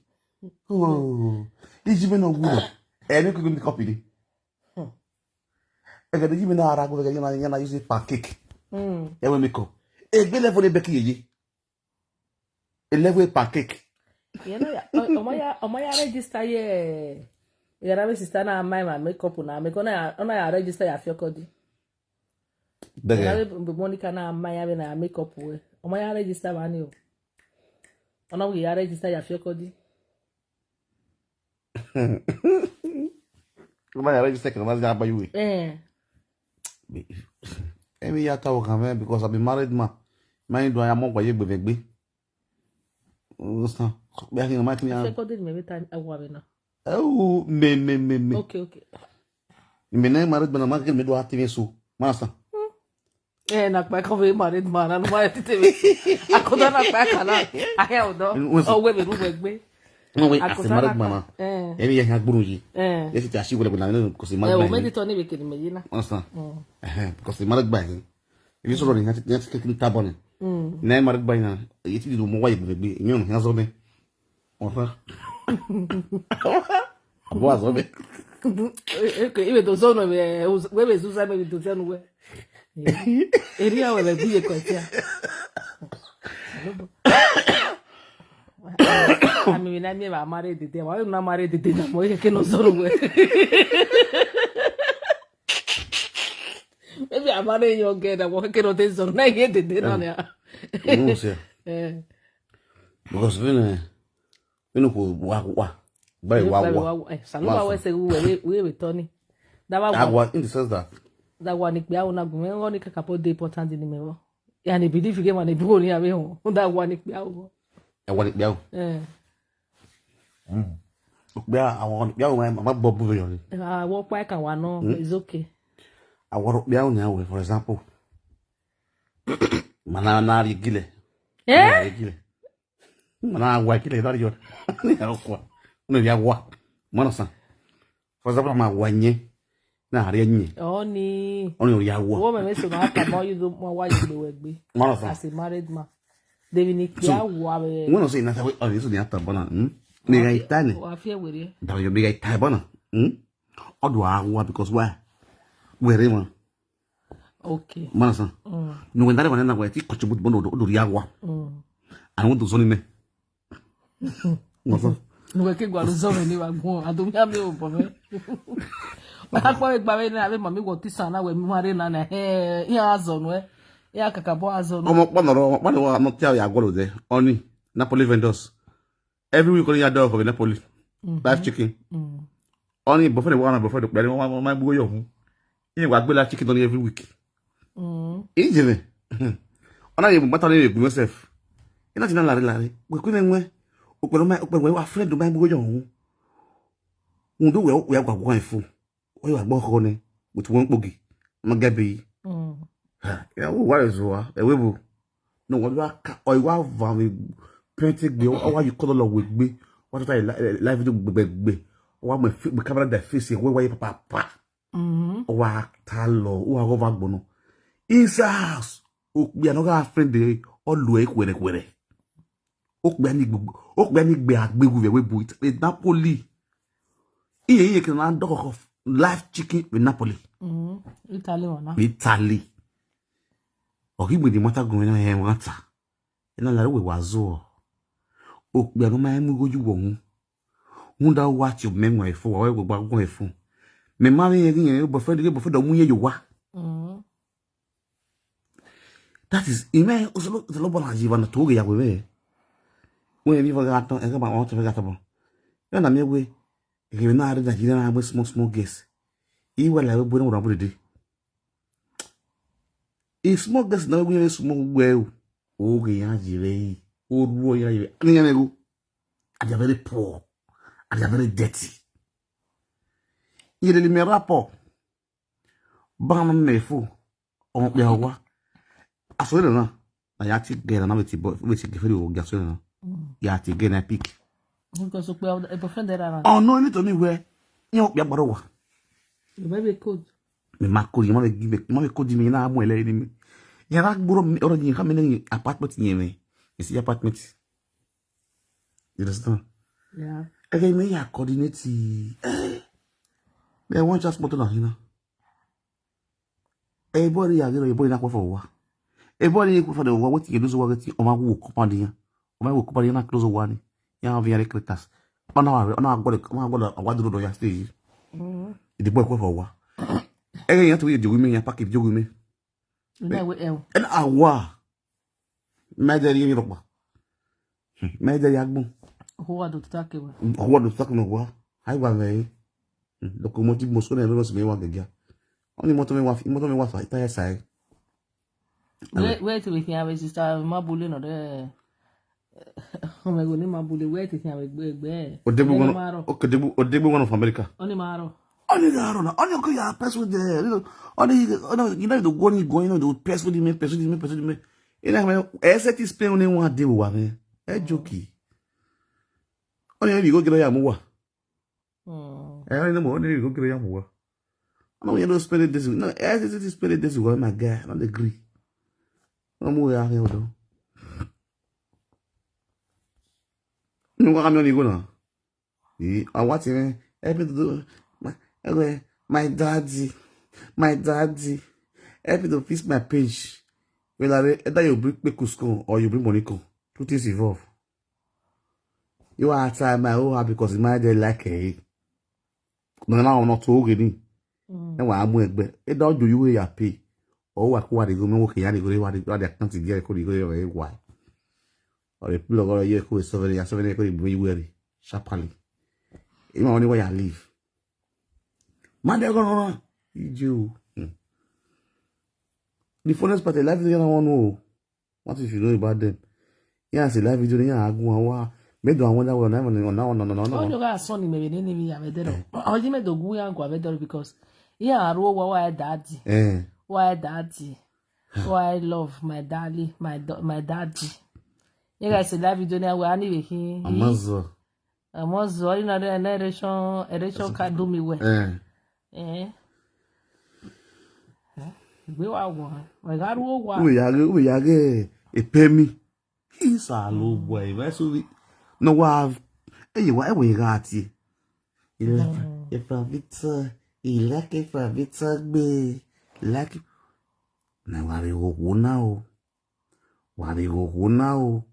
Oh, is even no good. Any could be copied. I got even a rag with a use pancake. Ever makeup. A good level Becky. A level pancake. You know, my register ye. You are sister na my makeup na me gonna register ya feel code. Monica na my na makeup we. My register mani o. Ona we register ya feel code. My register can was ABEYUWA. Maybe ya talk because I've been married man. Mind do I am kwa yegbe vegbe. Understand? Back in the mic me. Second maybe time awabena. Oh, me. Okay. Me na married man market me do active so. Master. Na kwa kove married man na ma tete. Akoda na kwa kana. Ahe odo. O we be ru vegbe. No wait, as married man. Maybe ya hagburu ji. Yes it ashi wala na because married man. O me ditoni be kini me na. Understand? Because married man. If you so running at taking tabon. Na married by na. It do mo wa yegbe. Nyon na zo me. Ofa. Abo azo me. Okay, ibe do zo no we be zuza me do zanu we. Eria we be buye kwatia. Ami na mi ba mare dede, wa na mare dede na mo ke no zo we. Maybe I'm mare yo ge na mo ke no te zo na ge dede na ya. No sé. Because when wa by wa saluba we se we Tony that wa in the sense that one ni pia una gun won ni kaka po de important ni me wo ya ni believe ge man e bi ni abe ho that one ni pia wo e wa ni pia pia awon pia wo ma bobu yo ni wo pa kan wa no is okay awon pia wo ni for example mana na ri gile mana wa kile dari yo ni akwa no ya wa mana san for example ma wanye na hari nyi oni ya wa wo me so na ata mo you mo wa you we gbe mana san as a married man David ni ya wa be wono say na ta we so ni ata bona ni ga itani wa fie were da yo be ga ita bona odo awa because why were man okay mana san no we ndare wana na wa ti kochubut bono do ya wa anu do so ni me no ke gwa zo ni wa gun adumi ame o bo me ma kwa gba we na be mami go ti san na we mi mare na na ya azo no ya kakabo azo no omo ponoro mo wa no tia ya gwolo de oni Napoli vendors every week only ya do for Napoli live chicken oni bo fe wa bo fe do pe ma bugo yo fun yin wa gbe la chicken only every week ijele ona ye mata le gbe yourself ina ti na lare we ku menwe opero wa friend ma bugo yo hun ndo we ya gwa ifu o wa gbo ko ni mo ti won pogi ma gabe ya wo wa zo wa e webu no wo wa ka o wa va mi painting gbe o wa you call lo we gbe wa to live video gbe o wa mo camera da face we wa papa o wa ta lo o wa go va gbono insas o gbe no ga friend de o lu e kwere o gbe ni gbe agbegu we webu it Napoli iye ke na ndoko live chicken with Napoli. Italy. Or he with the matter going on here, water. And I like we was so. Oh, we are going to go you won't. Wonder what your memory for, I will go for. Me marry again, before the moon you were. That is, you may also look the lobo as you want to go away. When you forgot, I got my auto forgettable. Then I'm your way. If you're not that you don't have a small guess. You will have a good one. If small guess no way small well, oh, yeah, old warrior, and you're very poor, and you're very dirty. You didn't me rapport. Ban me fool, on your wa. I saw it now. I actually get another boy, which is very gasoline. You have to get a peak. Because a boyfriend there. Oh, no, you told me where you your barrow. You maybe could. Me Marco, you want to give me, you could me now, my lady. You're not borrowing already coming in apartment near me. You see apartment. You understand? Yeah. Again, me, I coordinate. They want just motor now, you know. A body, I get a boy not for war. A body for the what you do, what you walk upon the my work upon the close one. You have very critics. On our what do you stay? The boy for war. Again, you have to do with me, a packet you with me. And I was. Major Europe. Major Yagbo. Who are the talking? Who are the talking of? I was very. Locomotive Moscow and Rose may want the gear. Only motor me was I tire side. Wait till we can have a sister, Mabulin or there. Oh my god, Mabuli, wait till have a big bear. Or Debu one of America. Only Maro. Only Garona, only you pass with the only you know the one going on the pass with me, pass with me. You know, I said this pen only one day one. A jokey. Only you go get a more. I don't know what you go get a more. I know you don't spend it this way. No, I just spend it this way, my guy. I don't agree. No more out here, though. No, I'm not going to. I watch him. My daddy. Help me to fix my page. Well, either you bring Cusco or you bring Monico. Two things involved. You are trying my own because my dad like it. No, I'm not talking. And what I'm with, it don't do you your pay. Or what they go okay, and they go what they can't get could go why. Or a plug or a year who is 7 could be weary. Sharply. It's the only way I live. Man, they're gonna you. The funniest part of life is I don't know. What if you know about them? Yeah, I say life video. Yeah, I go and wow. Maybe I wonder what I'm no. Oh, you got Sonny, maybe me. I'm a dead. I was made to go and go better because yeah, I roll why daddy. Why daddy? Why I love my daddy, my daddy. You guys say life video now. We're anyway here. I'm also, you know, the election can do me well. We are one. I got one. We are a pay me. He's a low boy. No, what? Hey, why we got you? If a Victor, he like it for Victor be like. Now, what you go now? What you go now?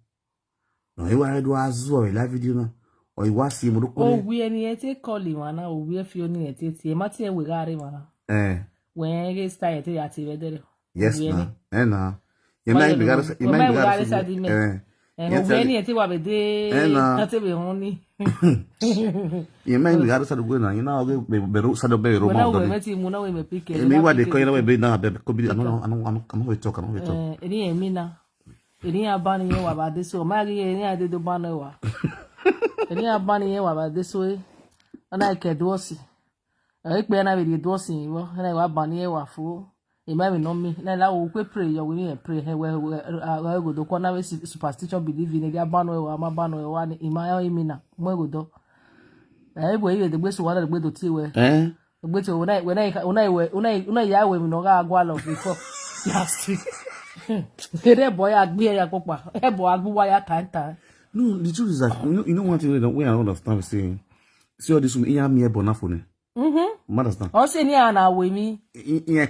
No, you are do as well. Live video now. Or you want see me? Oh, we any take calling man. Oh, we have few need to see. Martin, we got him man. When he start to activate. Yes, na. Na. You might be got. You might be got. And when you want to be there, not to be only. You might be got to go now. You know, we be so be Roma. Now we met him. Now we make pick. Me what they call you be now. Could be. I don't we talk. Any mina. Any abani you about this way. Maggie, any I did the banner. Any abani you about this way. And I can do it. I can have it doing you. And I want banny you for. It might be not me. Now we pray. You will pray. Where go do corner superstition believe in the banner or my banner one in my mina. Where go do? I will the best one way to see where. The best when I Yahweh no go before last week. The boy agree ya papa. E boy agree why time. No, the truth is that you know one thing we don't understand saying. See all this in here me bonafone. Understand? Also, near an hour with me. Yeah,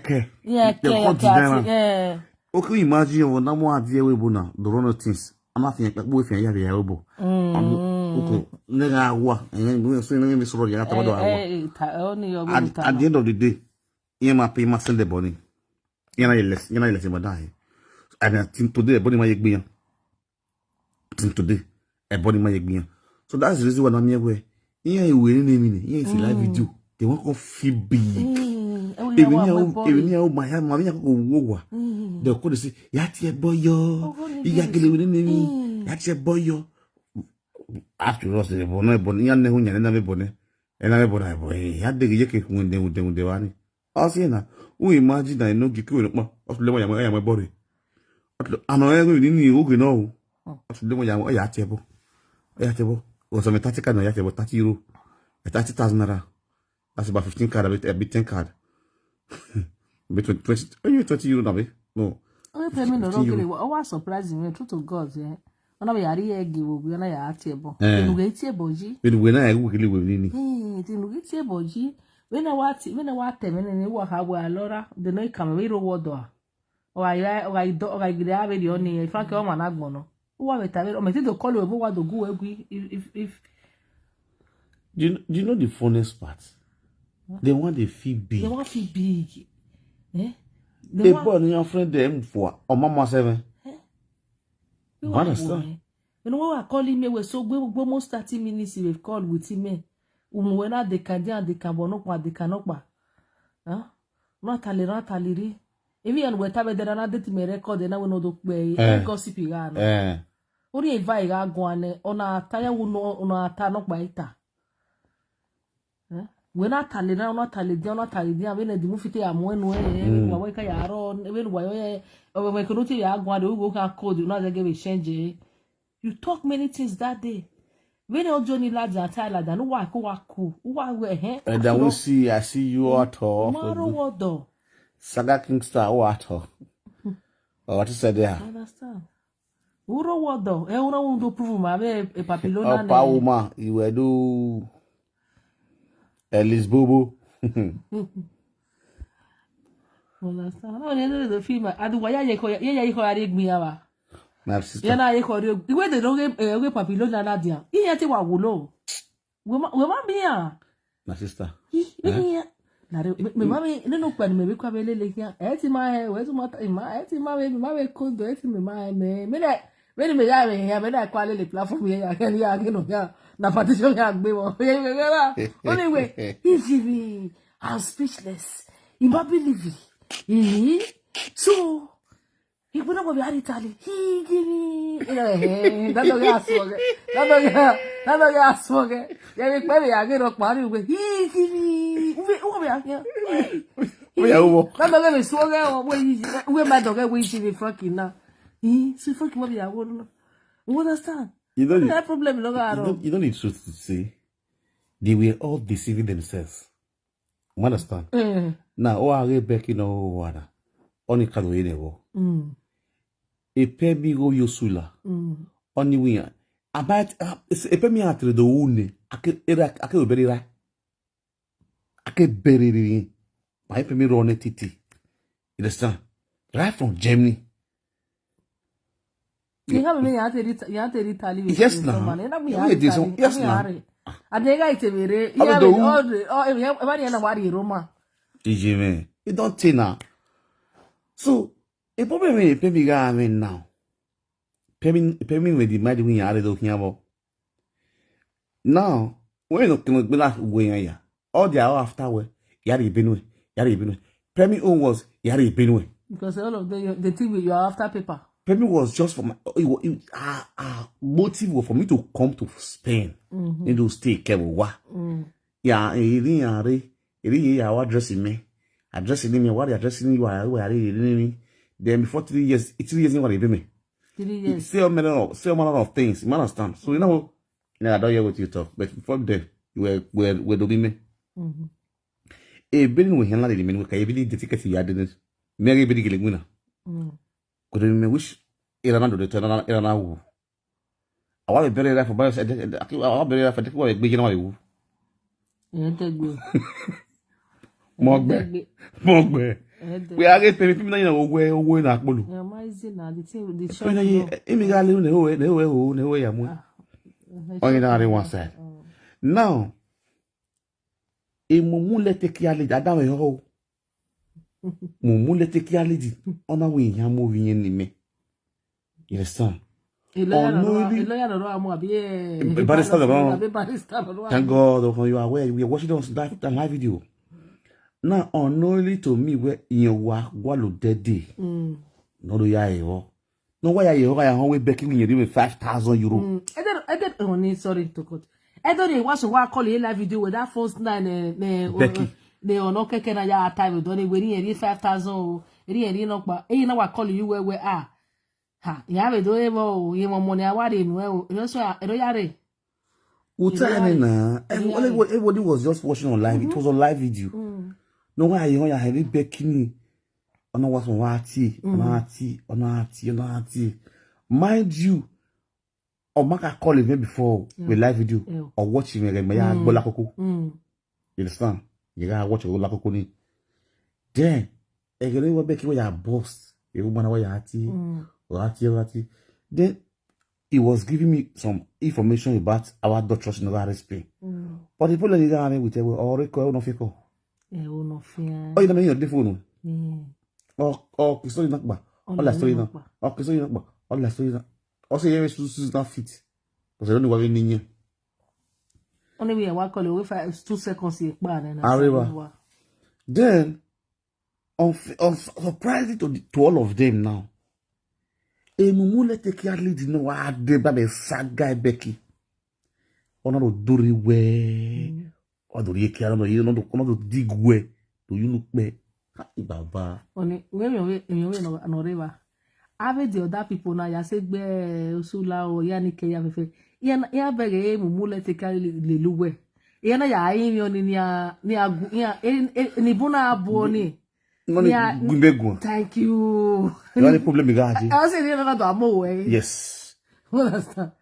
okay, imagine you na mo adie we bu na do no things. I'm not think like boyfriend ya ya obo. Okay, nega awa. And so na me so ya ta do awa. At the end of the day, you ma pay ma send the money. You na less ma die. And today the body ma yegbiyan. Today a body ma yegbiyan. So that's the reason why I'm here where yeah we name yeah it's live video. They want to feel big. Even now, my mammy go wowa. They could say, Yati boyo, Yakili with me, Yati boyo. After us, the bonnet, Bonian, and never bonnet, and I boy, had the yaki when they would do the one. I'll see now. We imagine I know Giku of my body. I know everything you know. After the way I yatable. Yatable was a metatical yatable 30 euro, 30,000 naira. That's about 15 card, a bit 10 card. Between 20 euro now, no. Oh, payment no get it. Oh, what surprising me, true to God, yeah. Ona be yari egi wo bi ona ya atiebo. Enu ge tiebo ji. We do na egu kele we ni. Enu ge tiebo ji. We na wa teme ni wo ha wa lora, de no ikame we ro wodo. O ga gide ave di oni, e frank o ma na gbon no. O wa beta o me ti do call we bo wa do gu egu if Do you know the funniest part? They want to feel big. They want to feel big. Eh? They bought your friend them for mama 7. Understand? You know what I calling me? We so we almost 30 minutes we've called with him. When they can do and they can bonokwa, they cannot. Huh? Not taliri. Even when we there another to me record, and I will not do gossip. Only if I go on a tire will know on a tanok by it. We not tallying, not tallying. When the movie am when we wake a ron, even why we could not go and we go code, you know, they give a change. You talk many things that day. When all Johnny lads are tired, than who and then we see, I see you at all. What though? Saga Kingstar, what all? What is there? I understand. Uro what though? I want to prove my a papillona. Oh, Pauma, you will do. Elis Bobo. Understand? No, the film. I do why you call me awa. My sister. Yeah, I call you. The way they don't get papillona nadia. You yet wa wulo. We ma be ya. My sister. Me mami no kwa me kwa belele kia. Eti ma we to mata ma eti ma we kondo eti me me ya me na kwa le platform ya no ya. Na partition ya gbe mo. Anyway, I'm speechless. You might believe it. So, he put up a very tally. He give me. That's a gas smoke. That's a gas smoke. Yeah, maybe I get up party with. He give me. Over here. That's a very swagger. We're my dog. We're eating fucking now. So fucking what I wouldn't understand. You don't that problem. You don't need truth to say. They were all deceiving themselves. You understand? Now, oh, I Becky no water. Only can we never. A pemi go yosula. Only we are. About a pemi after the wound. I can bury right. I can bury it. My pemi run a titi. You understand? Right from Germany. You have me at Italy. Yes, now. Yes, now. I think I tell you, you have all the Roma. You don't say now. So, a problem with a pemi guy now. Pemi with the magic we are looking about. Now, we're not going to be like way. All the hour after, Yari Benue. Pemi own was Yari Benue. Because all of the thing with your after paper. Pemi was just for my motive was for me to come to Spain. And to stay Kewa. Yeah, addressing me. Addressing me, what addressing you are me. Then before 3 years, 3 years in what they do me. 3 years. Still manner of things, you understand? So I don't hear what you talk, but before then, you were doing me. A billion with Henry, we can even dedicate you didn't. Mary Biddy Gilguna. Could you wish Iranado to turn around Iranao? I want to bury that for bias. I'll bury that for the way beginning of you. Mogbe. We are getting people na owo na akpolu. Na the thing the shop. Imigale ne ya mu. Only na one side. Now, mumu lete ki ale adawe ho. Mumu lete ki ale di. Ona we yan mo wi yen ni me. You understand? Thank God you are aware. We are watching on live video. Now, unknowingly to me, where you wa lo dead. No do ya yo. No why you are always Becky when you do 5,000 euro. I don't only sorry to cut. I don't know what's what I call a live video with that first line Becky. They are not kicking at your time. Don't they? We 5,000. You know what call you where are. Ha, you have a do you want money. I want him. Well, you also I don't yare. Everybody was just watching on live. It was on live video. No why you have it Becky. On what's on Wati, mind you, or Maka calling me before with live video or watching again. My Bolakoko. You understand? You gotta watch a Bolakoko. Then, again, what Becky was your boss. You woman away Rati. Then he was giving me some information about our doctors in the RSP. But the people that are with or recall no fico. Oh, you don't mean your phone. Oh, story not ba. All la story na. Oh, story not ba. All la story na. Also, you is not fit. Because I don't know what we need. Only we are call you 2 seconds here. Then, surprising to all of them now. Mumule take care lead no wa de ba be saga Becky. Ona do dori we. O do ye kia no you no do dig we. Do you look me? Baba. Oni we no reva. Ave the other people na ya se gbe usula o ya ni ke ya fefe. Ya bege mumule take care le luwe. Ya na ya yin yo ni agu ya ni buna abo ni. Thank you. The only problem is that I say you not amo we. Yes. Understand?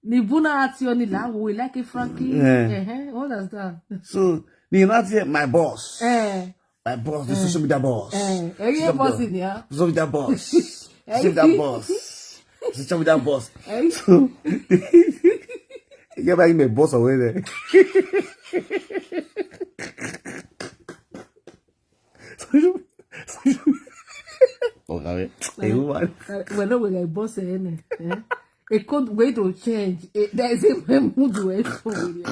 Ni buna ati oni la we like a Frankie. Understand? So ni not my boss. My boss, the social media boss. You boss in here. Social media boss. Social media boss. Social media boss. So you buy my boss away there. Well, we like boss in it could wait to change. There is a mood way for you.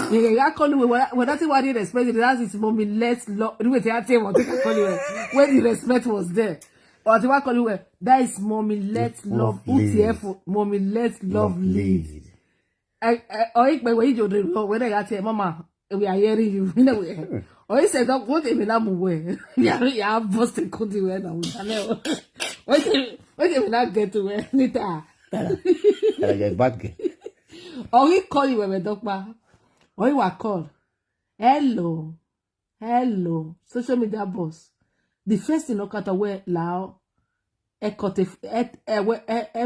I call you when that's what you respect. That's his mommy less love. When the respect was there, or the call you that is mommy let's love. UTF mommy let's love lead. I when you do when I got mama, we are hearing you. You know. Oh, he said, "What if we not move? Yeah, boss and country where now. What if we not get to where later? I get bad. Oh, he call you when we talk about. Oh, you are called. Hello, social media boss. The first thing look at where lao. Cut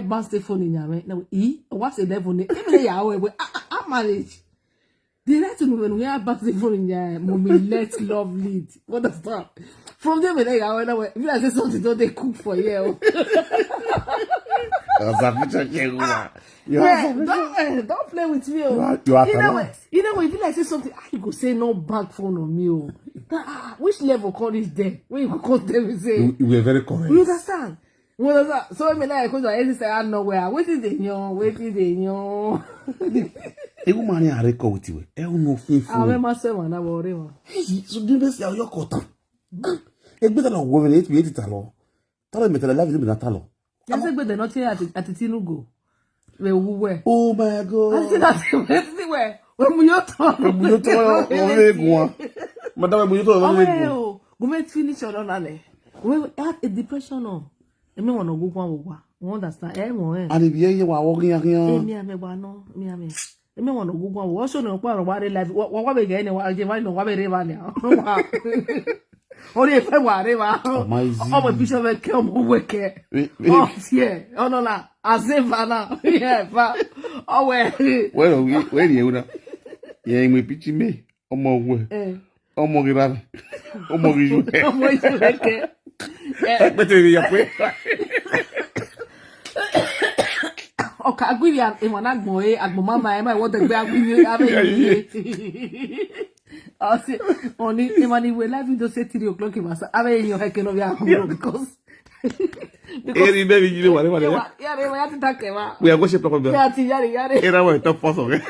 bounce the phone in your now. What's 11? Even I manage. The next when we are back the phone in your mommy, let's love lead. What does that? From them, if I say something, don't they cook for you? Don't play with me. You are you know, if I say something, you go say no back phone on me. Which level call is there? When you go call them and say, you were very correct. You understand? So I mean, I go say, I know where. What is the new? E woman ya record with you. E no fifu. I remember saying na worry one. So do this ya your kota. E gbe na wo me e ti ta lo. Ta lo me tele live na ta lo. Ya se gbe de not here at Tinugo. We wuwe. Oh my God. I see that where. When mu yo to. O le gun. Madam mu yo to o le gun. Go make finish your on ale. We had a depression on. E me wona go gwa. You understand? And if you are walking here, me want to go on. What's on the water life? What we get anyway? I know what we live now. Only if I were my bishop will come over. Oh, yeah. Oh, no, no. As if I know. Yeah, but oh, well, you know, yeah, me pitching me. Oh, my way. Oh, my God. O moriju. O moriju ke. Pete ya pe. O ka agbi e won agbon agbon mama e ma wo de gbe agbi ave. O si oni e mani we live video say 3 o'clock e masa ave yo he ke no bia because Eri baby you know what? Yeah, we have to talk about. We are going to talk about. Yeah, yari. Era wa top pass okay.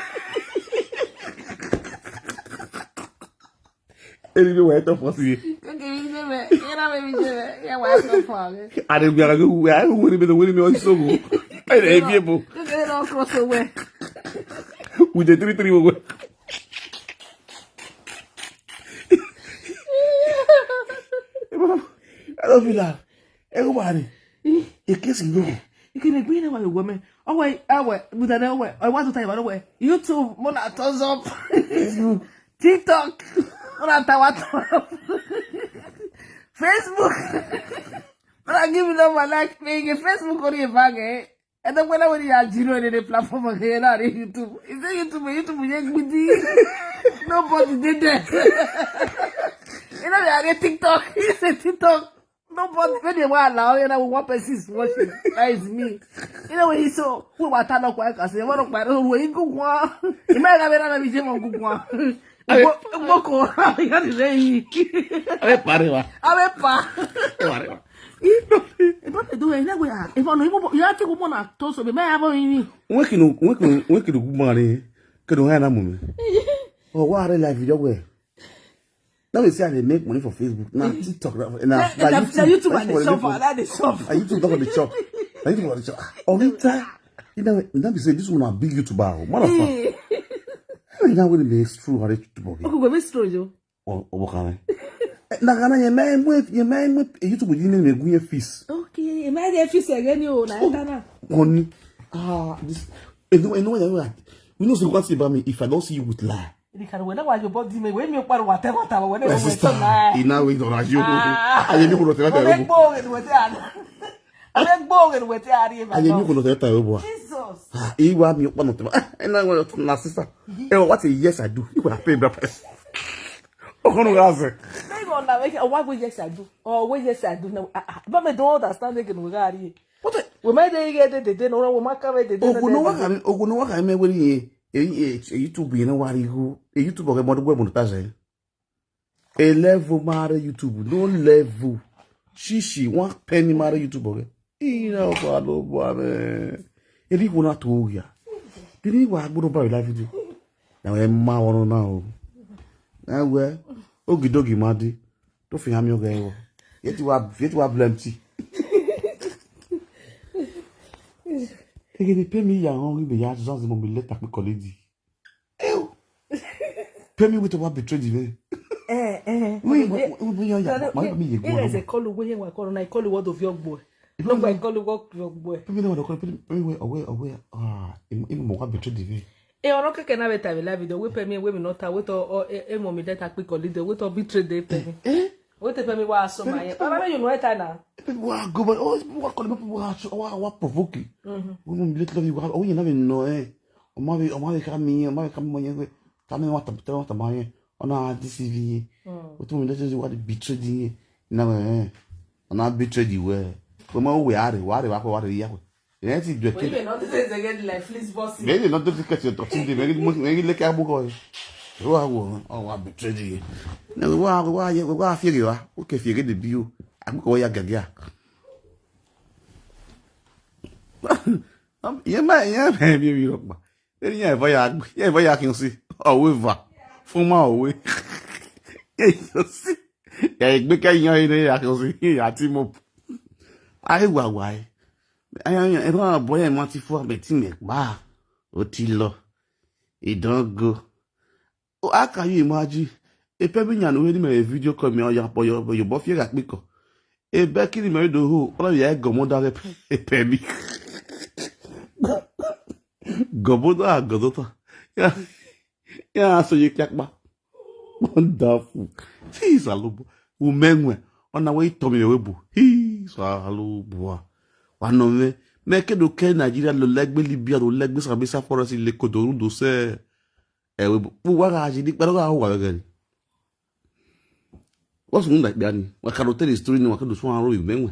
Eri we wa top pass ye. Era me yeah, wa top pass. Are we are go we are we on so go. Eri people. They don't cross away. With the 3 we go. I don't feel that. Everybody. Kissing you. You can agree with a woman. Oh, wait, with an way. I want to tell you, by the way, YouTube, Mona thumbs up. TikTok, Mona Tawat. Facebook. But I give you my like paying a Facebook or a bag, eh? And then when I went to zero in the platform again, YouTube. Is it YouTube? Nobody did that. You know, they are TikTok. It's a TikTok. Nobody, when they were allowed, you know, one person is watching. That is me. You know, when he saw who was turn up, I say, what up, my own way, go on. You might have another vision on Google. Boko, I got it ready. Abepa. Don't do it anyway. If I know you have to go on a toast of the man. Working good money. Could do have a moment. Oh, what are like video way? Now we say they make money for Facebook. Now TikTok. Now YouTube and the shop. That is shop. YouTube talk on the shop. YouTube on the shop. Oh, later. You know, we say this one a big YouTuber. Motherfucker. You know what it is true or YouTuber. Okay, but it's true, Joe. Oh, what can I? Na kana your man with YouTube you name me go fees. Okay, you might have fees again you na Ghana. Honey. This you know what? We know what about me if I don't see you with lie. You can whether why your body me when you part whatever when you ina we don't you. I you go to that. Make bogen with that. Make bogen with that. I you go to that. Jesus. He want me one of them. And I want na sister. What a yes I do. You will pay me price. Oh no, guys. They go na make why we yes I do. Or we yes I do now. But me don't understand again we got here. What we made they no we make we they. Oh no, what I me we YouTube you know what you YouTube okay mo do monetize. A level mare YouTube, no level. Shishi 1 penny mare YouTube okay. Ina kwalo bwana. Eli kuna to ya. Dini wa gboro ba live video. Na we ma wono na o. Na we ogidogi madi. To fi ham yo ga yo. Yeti wa plenty. Ege pe mi ya hon be ya just mo be let tak me college. Pe mi with what betray the we there's a call we wa call na call word of your boy. No boy call what your boy. Pe mi no call pe mi away im mo wa betray the e ono keke na beta be live video we pe mi we not we to e mo mi data quick college we to betray the pe mi. We te pe mi wa so my. Para me you know it na. Pe wa go but wa call me wa provoke. We no let love you o you na be no o ma ka mi mo ye Tami wata maye ona DCV. Otu mi leje wa betray di na ona betray di we. Ko ma we are wa ko wa ya ko. E ti do ke. We not say again like fleece boss. We not do ke to tin di me le ka bu ko. Wa wo o wa betray di. Na wa fiege wa. O ke fiege de bio. Am ko ya gaga. Ye bi ro pa. E yin e ba ya kin si. However, fún ma òwe. Egbe keyan ire akosi àti mo. Ai wa. Ayan ran boy ma ti fu abeti me pa. Ó ti lọ. Idango. O aka you imagine. E pe bi yan we ni me video call me oya po yo bo fi ra pe ko. E Becky ni me do ho. Olo ya gomo da e pe mi. Gobo da godota. Ya so you kakba. Wonderful. He's a lobo. Umenwe. Ona we tomi webu. He's a lobo. Wano me ke do ke Nigeria lo legbe Libya lo legbe Sambisa forest le kodoru do se webu. Wa ga ji di pelo ga wa ga ni. What's wrong like that? What can I tell the story? No, I can do one row with me.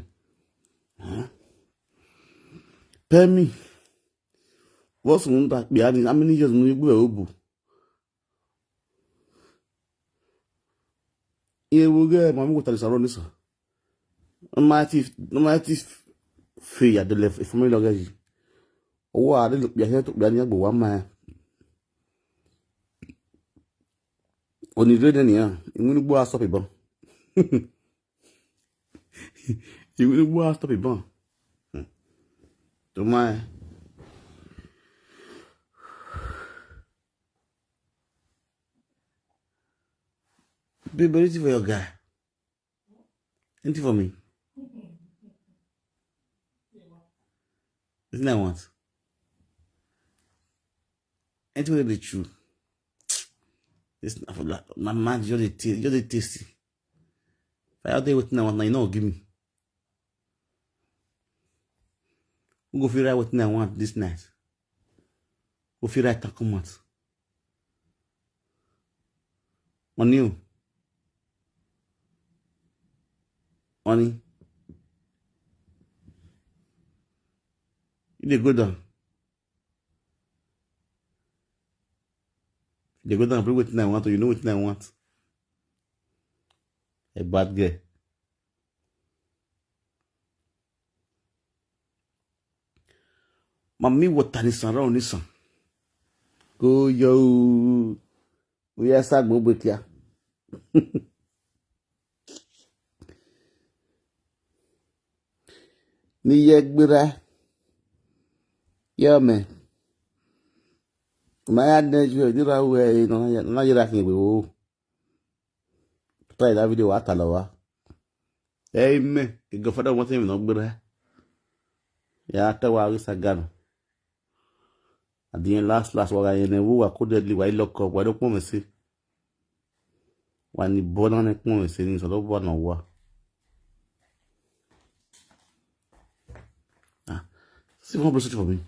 Tell me. What's wrong like that? How many years no you go obu? Yeah, we go. Mama go tell us around this. No matter if fair the left. If me log it. Oh, I didn't look behind to be anya go one man. On the radio, yeah. You will go stop it, bon. You will go stop it, bon. To my. Be ready for your guy. Ain't it for me? Isn't that what? Ain't it the truth? It's not for that. My man, you're the tasty. If I out there with now, you know, give me. Who go feel right with now want this night? Go feel right to come out. On you. Honey. You dey go down. You go down and play with I want, or you know what I want. A bad girl. Mommy, what is around this one? Go yo. We are sad go with ya. Ni yek bira. Yeah, man. My adness, you did away, no, you're asking me. Try that video at Alawa. Hey, me, you go for the one thing, no, but yeah, after a while, it's a gun. At the end, last, what I know, I couldn't live. I look up, I don't want to see. When you born on a point, saying, so don't want no war. See one person for me.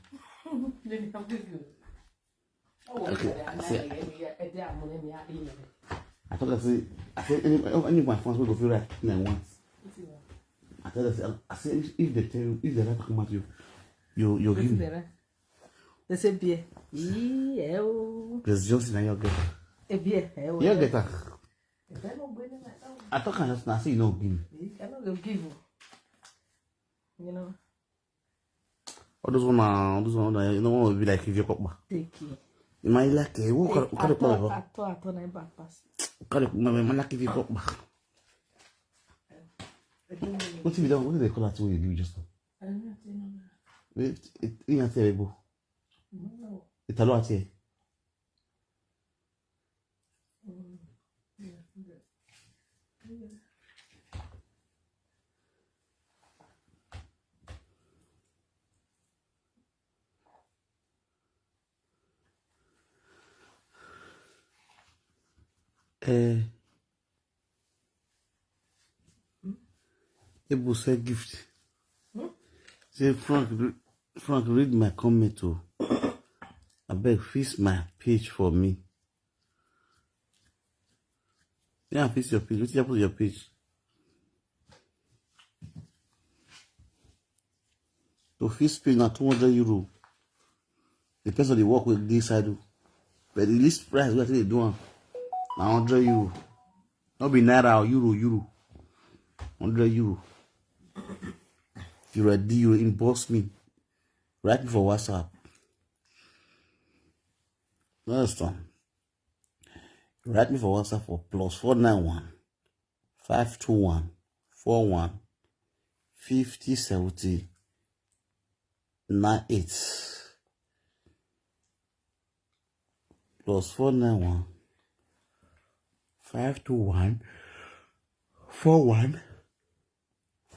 Okay, I thought I said any my friends will go feel right in once. I thought I said if they tell you, if they like to come at you, you give me. They say beer. Yeah. There's just in your get. A beer. You get that. I thought I just say you know give me. I don't give you. You know. All those one, you know, will be like if you come back. Take it. You might like it. Who got it? I thought I back pass. Got it. My like if you come back. What if you don't? What do they call that way you just now? I don't know. It ain't terrible. No. It's a lot here. Able say gift. Say Frank, read my comment too. I beg fix my page for me. Yeah, fix your page. What's happened to your page? To fix page now €200. Depends on the work with this I do. But the least price we actually do now €100. Not be naira or euro. €100. If you're ready, you inbox me. Write me for WhatsApp. Understand? Write me for WhatsApp for +491 521 41 50 70 98. +491 521 41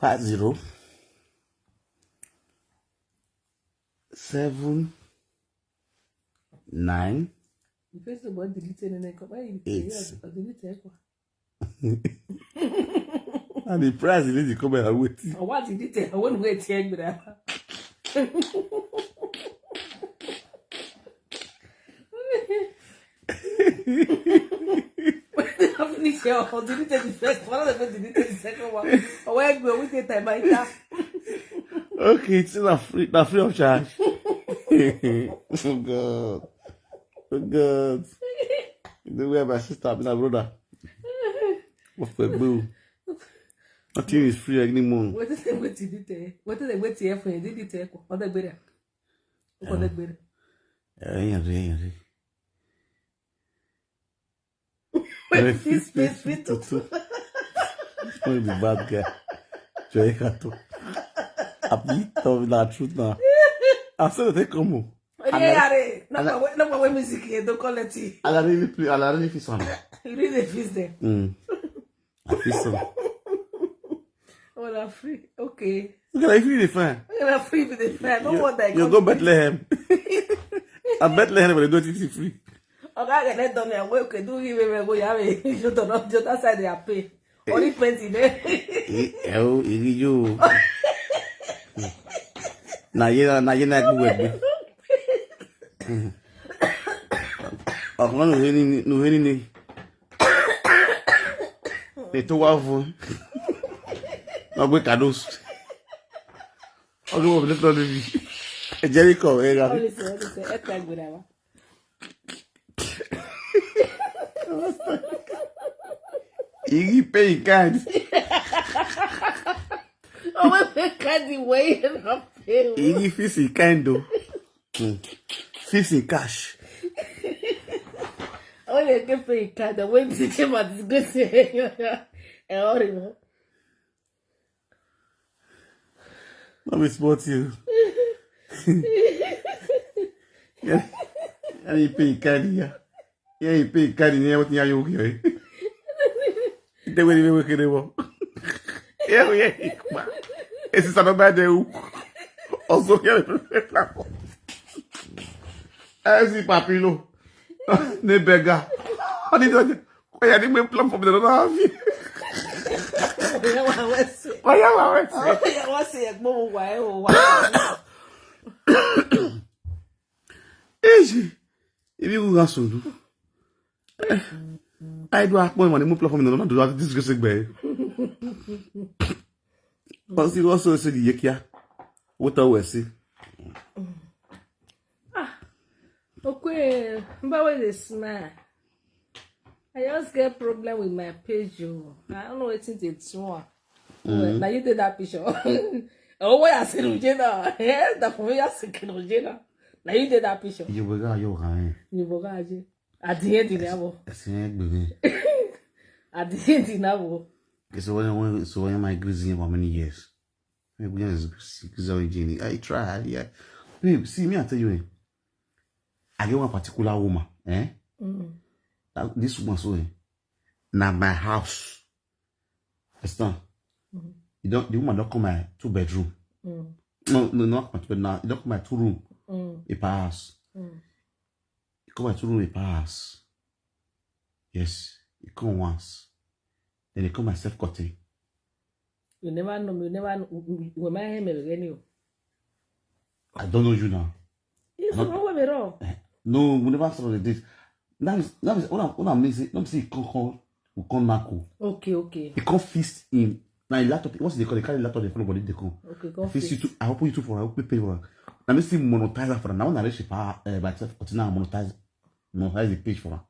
50 7 9 The first one deleted and I come. and the price is to come and wait. I want to detail. I won't wait here, but finish here or delete the first one. Of them delete the second one. Or where go we take time later. Okay, it's not free of charge. Oh God. Oh God. The way my sister, my brother. What's the boo? Nothing is free anymore. What is the way to do it? What is the way to for you? Did it take on the better? On the better. This space fit to two. Only the bad guy. Joy Kato. I beat of the truth now. I said they come home. No more music, don't call it. I really feel some. You really feel there. I feel some. Oh, I'm free. Okay. Look at free the fan. I'm free with the fan. No wonder you go Bethlehem. I Bethlehem when they don't eat free. Okay, I get done and work. Do you even go? You don't know just outside they are pay. Only 20 there. You. Na yena go. Ọ̀kan no ni. Ètò wá fún. No gbé cadeaux. Ọdún wo le tọ́lú bí. Jericho era. Olùsẹ̀ ẹ ta gbura wa. Igi pay card. Oh, we pay card way and pay. Igi fisi kind o. Fisi cash. Oh, you can pay card. When you came at this good say. Horrible. Let me spot you. Yeah, you pay card here. Yeah, you pay card here. What you okay? They will be working anymore. Yeah. Esse sabe mais de o. Also que ele esse papilo. Ne bega. Oni do. Olha nem meu plano para dar vida. Olha você é bom, uai. Ele o assunto. I do have money mo platform no do that discuss gbe. Parce que also se di yekia. What we say. Okay, but with this man. I just get problem with my page. I don't know what it's wrong. Now you did that picture. Oh, why I said Ujena? Yeah, the for me I said Ujena. Now you did that picture. You boga yo kan. You boga je. At the end level. At the end level. So when my grizzly for many years. I try, yeah. Babe, see me, I tell you, I get one particular woman, eh? This woman, so now my house. Understand? The woman don't come my 2-bedroom. No, not my 2-bedroom. It don't come my 2-room. A pass. You come my 2-room, a pass. Yes, you come once. Then they come my self-cutting. You never know me. You never know. When my hair may be I don't know you now. It's not what me wrong. No, we never saw the date. Now is when I'm missing. Don't see come nako. Okay. He come feast in. Now the laptop. What's they call? They carry laptop. They follow body. They come. Okay, go feast you too. I open YouTube for. I open pay for. Now me see monetize for. Now when I reach by self, continue monetize the page for.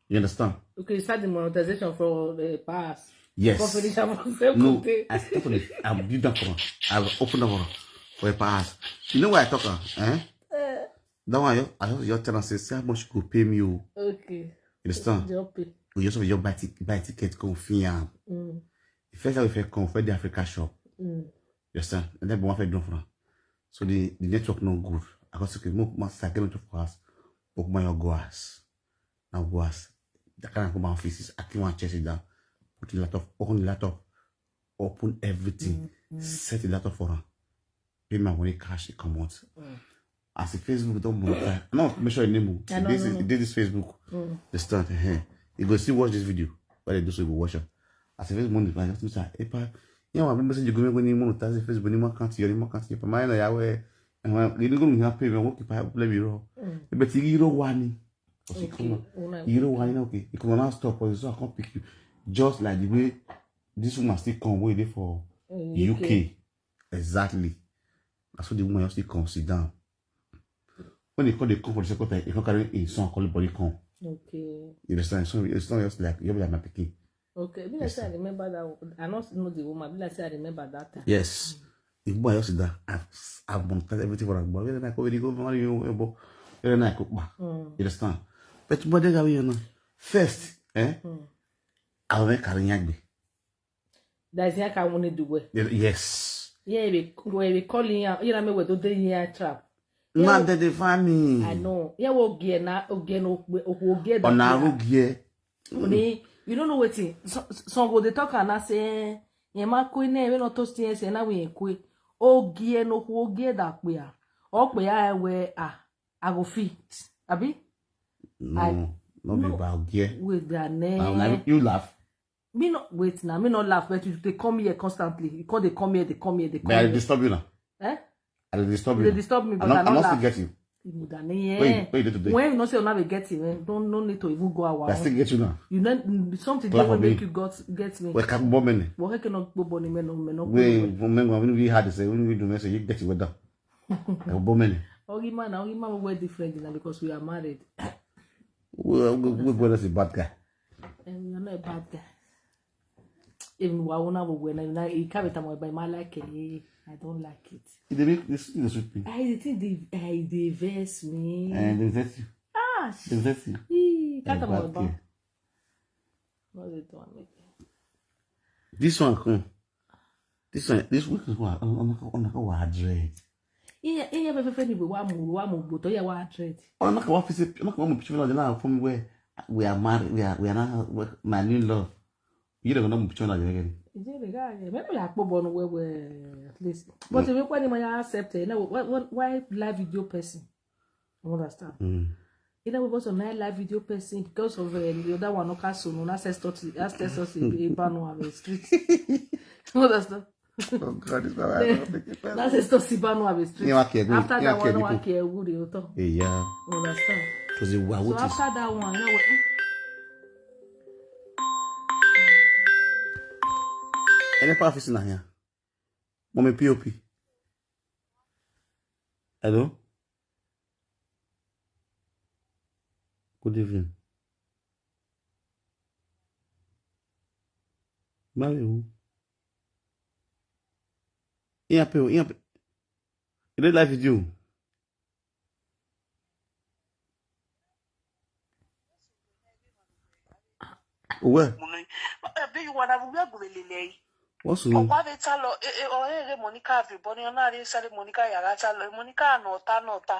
You understand? Okay, you start the monetization for the pass. Yes. No, I start on it. I'll build that for. I'll open up for a pass. You know why I talk? That one, I have your tenant say how much you go pay me. Okay. You understand? We just your buy ticket come fiam. The first time we come for the Africa shop. You understand? And then we want to do for. So the network no good. I got to move my second to us. Book my goas. Now goas. That kind of come offices. I can want to chase it down. Put the laptop, open everything, set the laptop for her. Pay my money cash, it come out. As a Facebook don't monetize. No, make sure your name. Did this Facebook. The start here. You go see watch this video. But they do so you go watch it. As a Facebook monetize, I have to say, Epa, you know, I remember saying you go make when you monetize the Facebook, you more can't see, you more can't see. But mine are way. And you don't go to pay me, I won't play me wrong. But you don't want it. You don't want it, okay. You can now stop, so I can't pick you. Just like the way this woman still come way there for UK. Exactly. That's what the woman still come sit down. When they come for the second time, they can't carry a son called body come. Okay. You understand? So it's not just like you're like my picking. Okay. Be like say I remember that. I not know the woman. Be like say I remember that time. Yes. The woman just that I've monetized everything for her. But when I go marry you, when I cook back. You understand? But what they you know? First, I'll make carry nyagbe. That's not I want to do it. Yes. Yeah, we calling you know me we do the here trap. Not that they find me. I know. Yeah, we'll get na again that. On our gear. You don't know what it. Some go they talk and I say, "Ye ma ko ne we not toast here say na we ko." O gear no wo gear that we are. O pe I we I go fit. Abi? No, not be about gear. With their name. You laugh. Me not wait now. Me not laugh. But they come here constantly. Because they come here. But I disturb you now. I disturb you. They disturb me, but I'm not still getting. Wait today. When you not say you never get it, don't need to even go out. I still get you now. You know something that will make you get me. We can't bomb me. We cannot go bomb me. No. When we had to say when we do message, you get it with them. Bomb me. Ogi man, we're different now because we are married. We're going to see bad guy. And you're not a bad guy. Even when I can't be my like it. I don't like it. They make this sweet thing. I think they verse me. And they verse you. They verse you. Can't about. What's it doing? This one, this week is what on a dread. Yeah, one but yeah, what dread. I'm not going to picture now from where we are married. We are now my new love. You don't know picture again. Maybe like born where at least. But if you accept it, why live video person? You understand? You know, we was a live video person because of the other one, no castle, no access to Epa no street. You understand? Oh God, it's not right. That's to Sibano street. After that one, no one care who they talk. Yeah. Understand? So after that one, you know. Any office in here? Mommy POP. Hello? Good evening. Marry who? You don't live with you? Where? What's the name? Monica Monica Yagata, Monica Nota.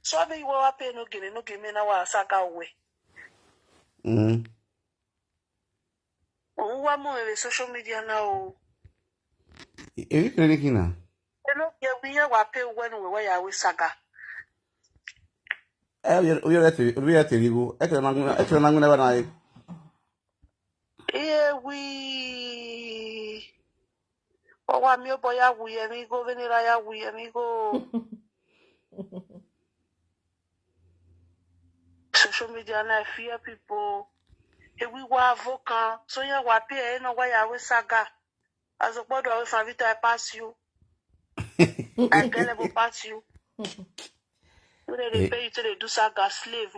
So I be wa pay no give me na wa saka we. Wa mo we social media now. You clinic na? Hello, we wa pay when we were we saka. We are telling you, I can never know. We wa mi boy ya we amigo venira ya we amigo. Social media na fear people. We were vocal, so you wa pay no why ya we saga. As a board of Favita I pass you. I can pass you. They pay you to the do saga slave.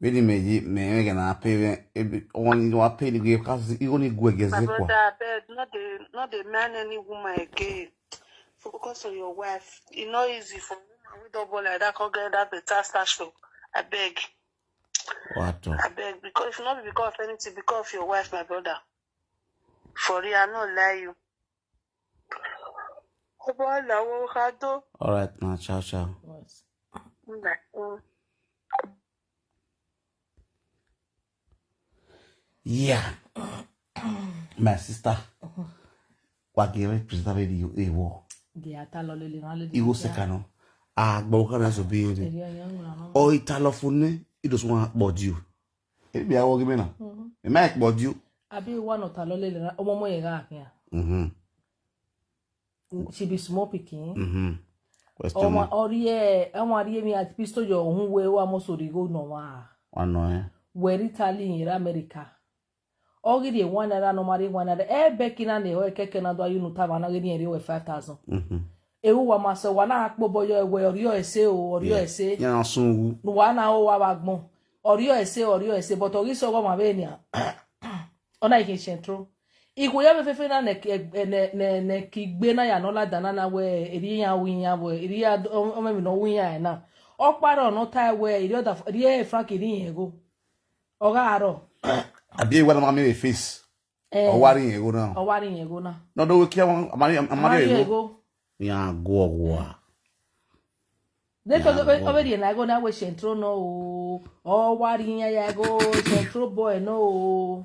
Really me gonna pay one you are paid the give because you only go against my brother, not the man any woman again. Focus on your wife. It's not easy for woman with double like that can get that better stash flow. I beg. What? I beg because if not because of anything, because of your wife, my brother. For real, I not lie you. All right, now ciao. Yeah, my sister. What game preserve you a war? You go second. But can also be it. Oh, Italophone, it does want about you. It be a war game now. It might about you. I be one of Talole, or more here. She be small picking. Or yeah, I'm me at pistol your own way, almost or go no. One no, where Italy in America. ogiri one naira no mari one naira Becky na ne o keke na do ayu no tava na gini eri we 5,000 ewu wa maso wa na akpo boyo ewe orio ese o orio ese ya na sunwu no wa na o wa bagbon orio ese but ori so go ma be ni ona ikin centro iko ya fefe na ne kigbe na ya no la dana na we eri ya win ya we eri ya o me no win ya na o paro no ta we eri oda eri frank eri ego oga aro abi wa na me face o wari ego na no do we kia amari ego ya gwo Because already na go na we centro no o wari ya go centro boy no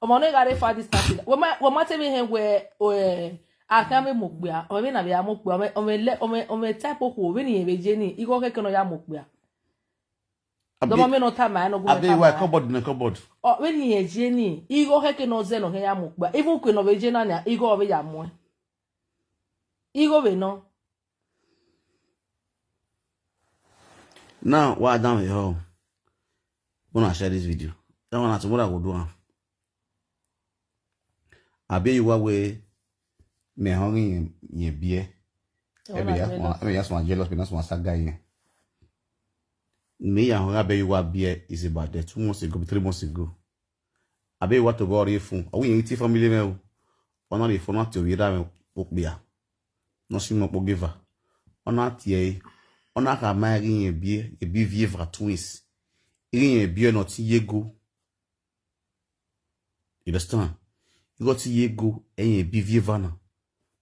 o mo no gare fa distance we ma tell me he we akame mokbia o me na be amokbia o me type ko we ni ebeje ni igo keke no ya mokbia do mo me no ta ma no go abi wa cupboard o we ni eje ni igo keke no ze no he ya mokbia even kwe no beje na na igo o be ya mo igo we no. Now, what down here? When I share this video, that one what I go do. ABEYUWA we me hungry ye beer. Every just one jealous, but that's one sad guy. Me and ABEYUWA beer is about there 2 months ago, 3 months ago. ABEYUWA to go already phone. Are we in IT family mail? Or not the phone not to read out beer. No see no giver. Or not ye. On a marry a beer, a vivre twins. Il a beer not yego. You understand? You got yego and a bivivana.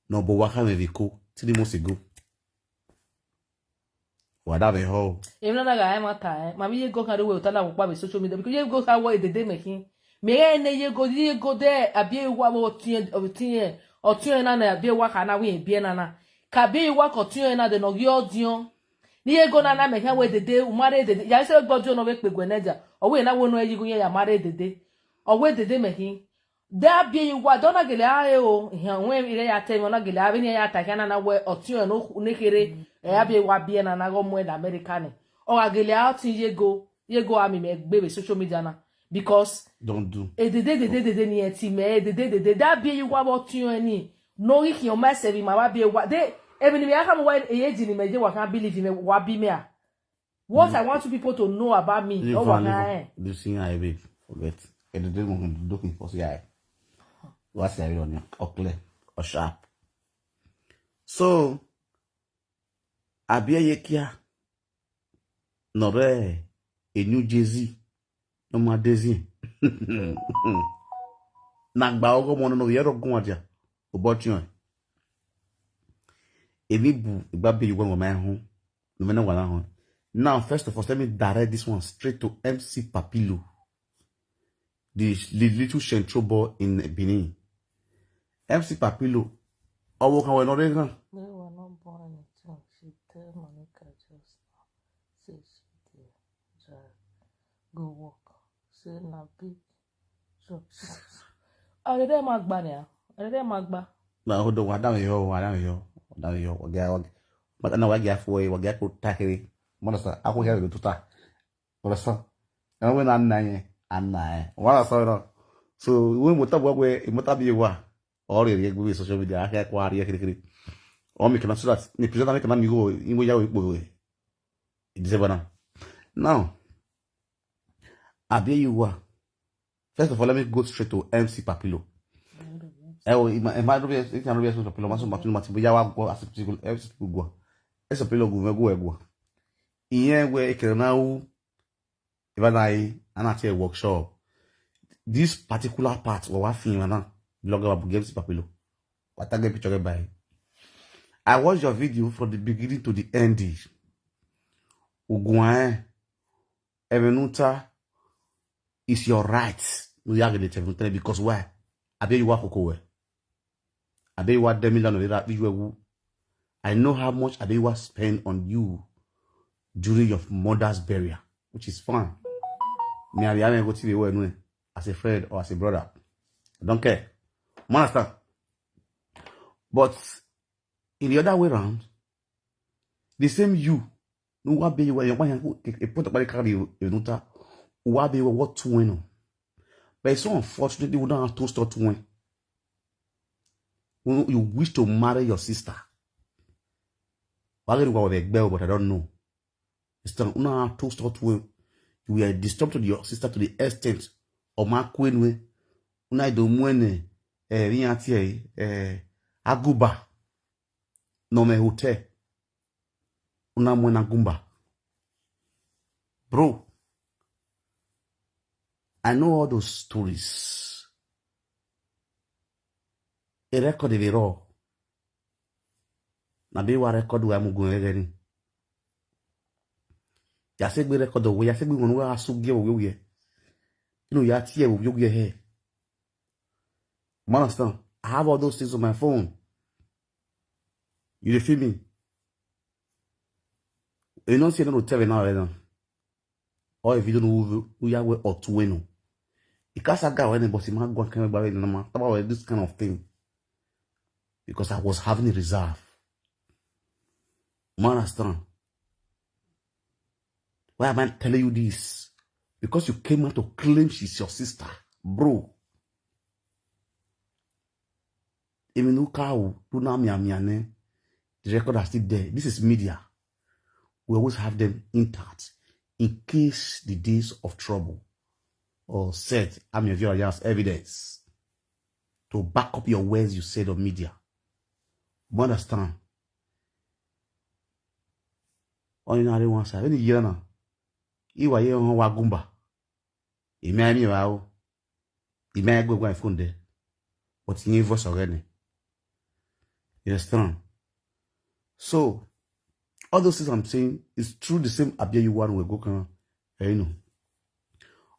No, but what have we go 3 months ago? What have we ho? Even na guy mata, mami yego can do well tana kwa be social media because yego how what the day making. Me yego there ABEYUWA o tien na na ABEYUWA kana we beer na. Ka ABEYUWA ko tien na de no yo dion. Ni ego na na meka we dede umare dede ya se gbojo no we pe gweneja o we na wonu ejigun ya mare dede o we dede mekin da ABEYUWA do na gele ahe o ihan we ire ya te na gele abi ni ya ta kana na we otun no nekere ABEYUWA bie na na go mu da American o ga gele out yego ami me gbebe social media na because don't do dede ni eti me dede da ABEYUWA bo tun ni no ri ki o ma se bi ma ABEYUWA de even if I come when age in meje can't believe me what be me. What I want people to know about me. You see I be forget. And the day when looking for guy. What's the on you? Or clear or sharp. So ABEYUWA no re a New Jersey no ma Daisy. Nagba ogo mo no yero gun aja. Obotion. Now, first of all, let me direct this one straight to MC Papilo, the little central boy in Benin. MC Papilo, I work on another gun. They were not born until she tell Monica just now. Say she did drive. Go walk. Say na big. So, are they Magba? Are they Magba? No, hold on, down here. Dawe yo wage but ana wage afo wage ko takiri mona sa ako here to ta wala sa ana we na anna wala sa no so we mo tabo we mo ABEYUWA or ye go social media aka ko ari kiri o mi kana so that ni present na kana mi go ingo ya we po we dize bana now ABEYUWA first of all let me go straight to MC Papilo. So pelo maso mati ya wa go asipiko go eso pelo go ego iyen we ekere u ibanai anati workshop this particular part we wa film na blogger wa MC Papilo what tag picture by I watched your video from the beginning to the end Ugwan Evenuta is your right no ya because why ABEYUWA kokowe ABEYUWA $10 million. I know how much ABEYUWA spent on you during your mother's burial, which is fine. Me I go to as a friend or as a brother. I don't care. Understand? But in the other way around, the same you, no ABEYUWA, you want to put a carry you, what ABEYUWA what to win. But it's so unfortunate they don't have to start when you wish to marry your sister. But I don't know. It's not to start when you are disturbed to your sister to the extent of my queen way. Una do mwene aguba no me hotel. Una mwena gumba. Bro, I know all those stories. A record of it all. Na be wa record wa mugun egeni. Ya se gbe record o ya se gbe won wa asugi o we. You know ya tie o we here. You understand? I have all those things on my phone. You feel me? You don't see no tell now right now. Or if you don't know who you are or to win. Because I got anybody man go can buy about this kind of thing. Because I was having a reserve. You understand? Why am I telling you this? Because you came out to claim she's your sister. Bro. Even though cow do not the record are still there. This is media. We always have them intact in case the days of trouble or said, I'm your viewer, just evidence to back up your words you said on media. You understand? On another one side, any year now, you are here on Wagumba. You may be out, you may go my phone there, but you voice already. You understand? So, all those things I'm saying is through the same ABEYUWA we go can, you know.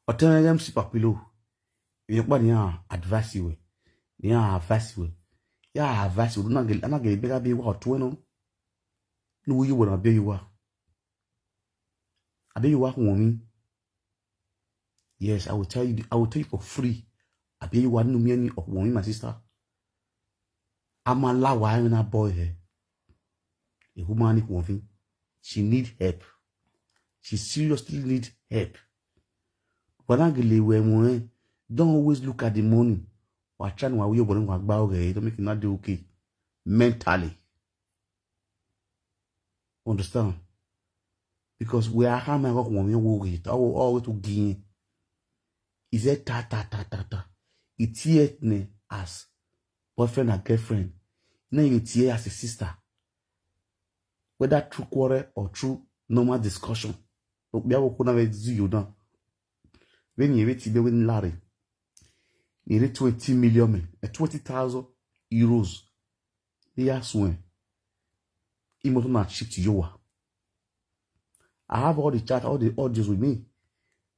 Alternative si papilo, you know, advice you, advice you, advice you. Do not get bigger ABEYUWA or 20. No, you will ABEYUWA. ABEYUWA woman. Yes, I will tell you for free. ABEYUWA no me of woman, my sister. I'm a lawa in a boy here. A woman woman. She need help. She seriously need help. Don't always look at the money. Don't make it not do okay. Mentally. Understand? Because we are having a woman always to gain. Is it ta. It's here as boyfriend and girlfriend. Now it's here as a sister. Whether through quarrel or through normal discussion. When you reach the win Larry, you need 20 million, 20,000 euros. They are swing. He must not ship to you. I have all the chat, all the audios with me.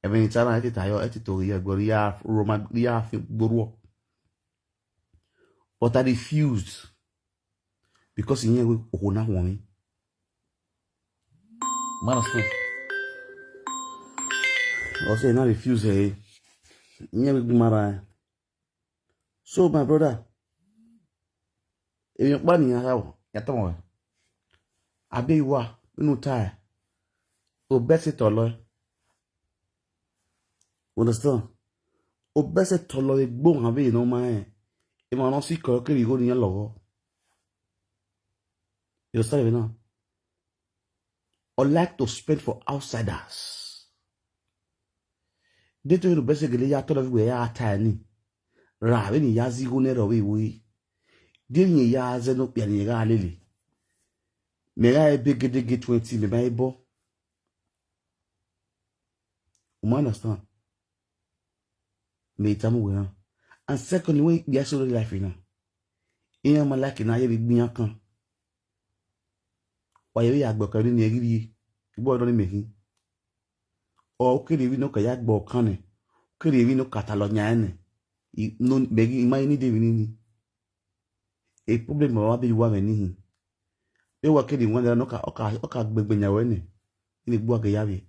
And when it's an editorial, but I refused because in here we not want me. Man, also, I refuse. Here we be married. So, my brother, if you're planning how you tell me, ABEYUWA, no tie. O best it all. Understand? O best it all. Bon, have no mind. If I don't see correctly, you go in your logo. You understand now? Or like to spend for outsiders. They tell you the best thing you told we are tiny. Raven yazi go near away. Didn't you yaz no pianiga lily? May I beg get 20 me Bible? You understand? May tell me. And secondly, we are so life in. In my like in I have been a can. Why you are broken near you? Boy, don't make him. Or could you no kayak bokane? Could you no Catalonian? No begging my need even a problem of ABEYUWA in. They were kidding when they are no oka big when you're in the Buagayabi.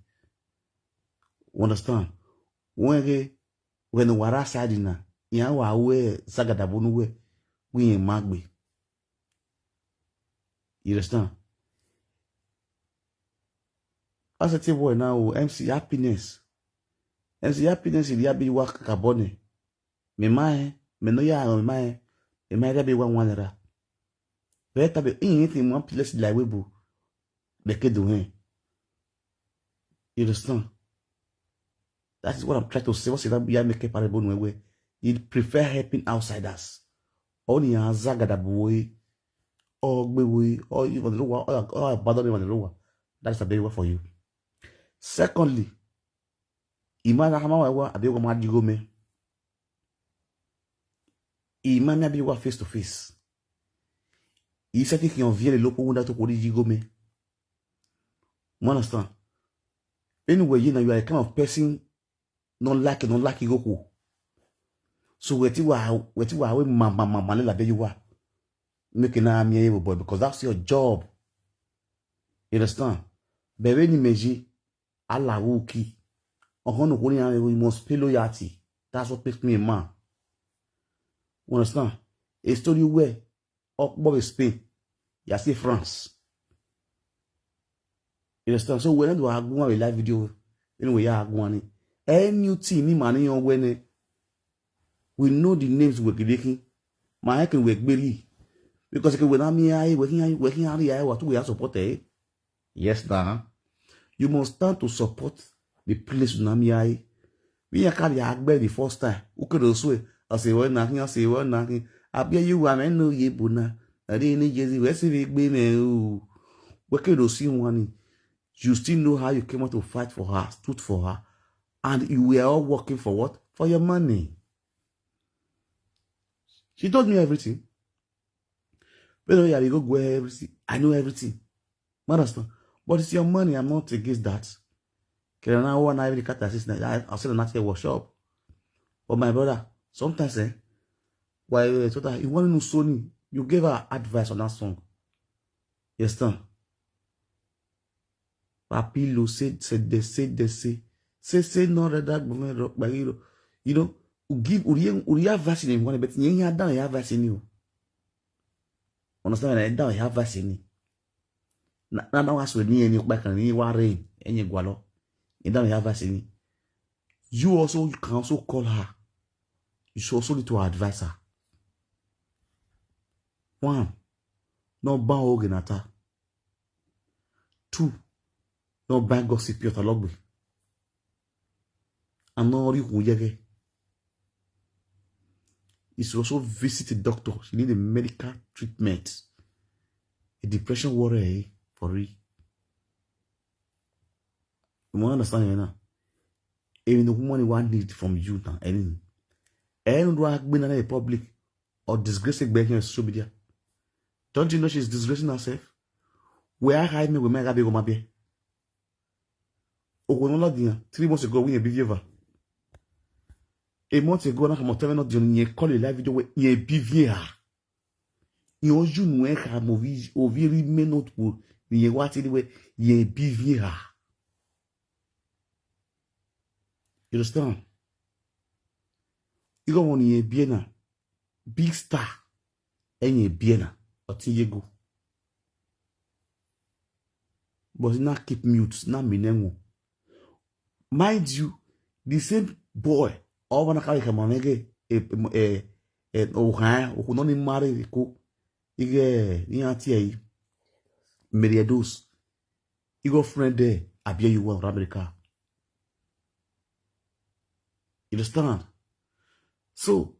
Understand? When the Wara Sadina, Yawa away Sagadabunwe, we in Magby. You understand? As a boy now, MC Happiness. MC Happiness is the ABEYUWA Cabone. me mai me no ya me mai da be one ra be ta be anything one place like we bu be ke do hen. You understand? That is what I'm trying to say. What's that? Yeah, make a parable no way. You prefer helping outsiders. Only a zaga da boy or we or even the lower or bother even the lower. That's a big word for you. Secondly, imana hama wa abigo ma digo me. Imana abigo face to face. Il s'est dit qu'il en vient les locaux où on a tout pour digo me. You understand? Anyway, you know you are a kind of person non like you go. So weti wa we mama la be you are making a me boy because that's your job. You understand? Bebe ni meji ala wuki. On we must pay loyalty. That's what makes me a man. You understand? A story where up Bobby Spain, you see France. You understand? So when do I go on a live video? Anyway, yeah, go on. Any team me money on when we know the names we're making. My can work belly. Because when I'm here working out here, what we are supported. Yes, now. You must start to support the place Nami. We are carrying Agbe the first time. Who could also say, well, nothing, I say, well, nothing. I be you, I know ye buna. I didn't Jersey, West Baby, me. What could you see one? You still know how you came out to fight for her, stood for her, and you were all working for what? For your money. She told me everything. But you go everything. I know everything. Understand? But it's your money. I'm not against that. Can I want every cat assistant? I'll say not a workshop. But my brother, sometimes while you want to know Sony, you gave her advice on that song. Yes, sir. Papilo said say no that moment by you know give Uriya vaccine in one but you down you have vaccine you understand that down you have vaccine na was with me any back and you rain any gualo you down you have vaccine you can also call her. You should also need to advise her. One, no ban organata. Two, no ban gossip your logby. And no you yege. You should also visit a doctor. You need a medical treatment. A depression worry for real. You want to understand now? Even the woman want need from you now, anything. And do I be in a public or disgracing Becky on social media? Don't you know she's disgracing herself? Where I hide me with my gabi go my be. Oh, no, 3 months ago, we a behavior. A month ago, I'm telling not you call a live video where you behavior. You know, a movie or very minute for you watch anyway, you behavior. You understand? You go on ye biena, big star, and ye biena, or till you go. But not keep mute, not minengo. Mind you, the same boy, all wanna carry him on again, who not marry the cook, Mediados. You go friend there, ABEYUWA, America. You understand? So,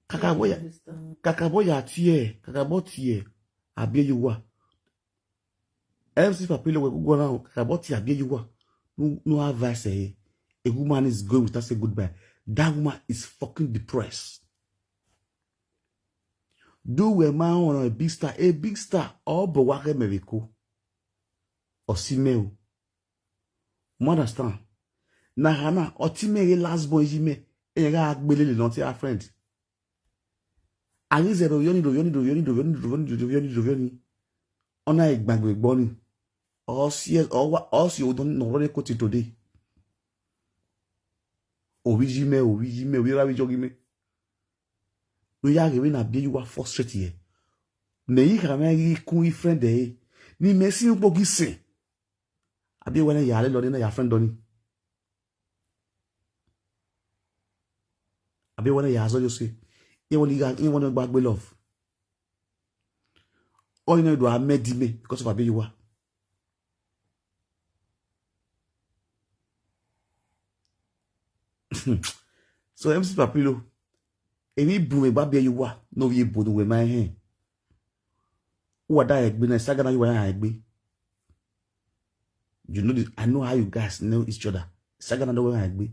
kakaboya tie, kakabotie, ABEYUWA. MC Papilo will go around, kakaboti ABEYUWA. No advice, a woman is going without saying goodbye. That woman is fucking depressed. Do a man on a big star, or Bawake Meviko, or Simeo. You understand? Nahana, or Timmy last boy, Jimmy, and you got Billy, not your friend. Alize do yoni. On a bag bonnie. All CS or what else you don't know what they today. Ovijime, we are jogging. We are giving ABEYUWA frustrated here. Ne kamegi kui friend eh. Ni mesi upogi se. ABEYUWA na yale lodi na ya friend doni. Abi one ya so you say. You want to back love. All you know do I made me because of ABEYUWA. So MC Papilo, any boom ABEYUWA, no ye bodu with my hand. Who are that been a sagana you are be? You know this, I know how you guys know each other. Sagana know where I be.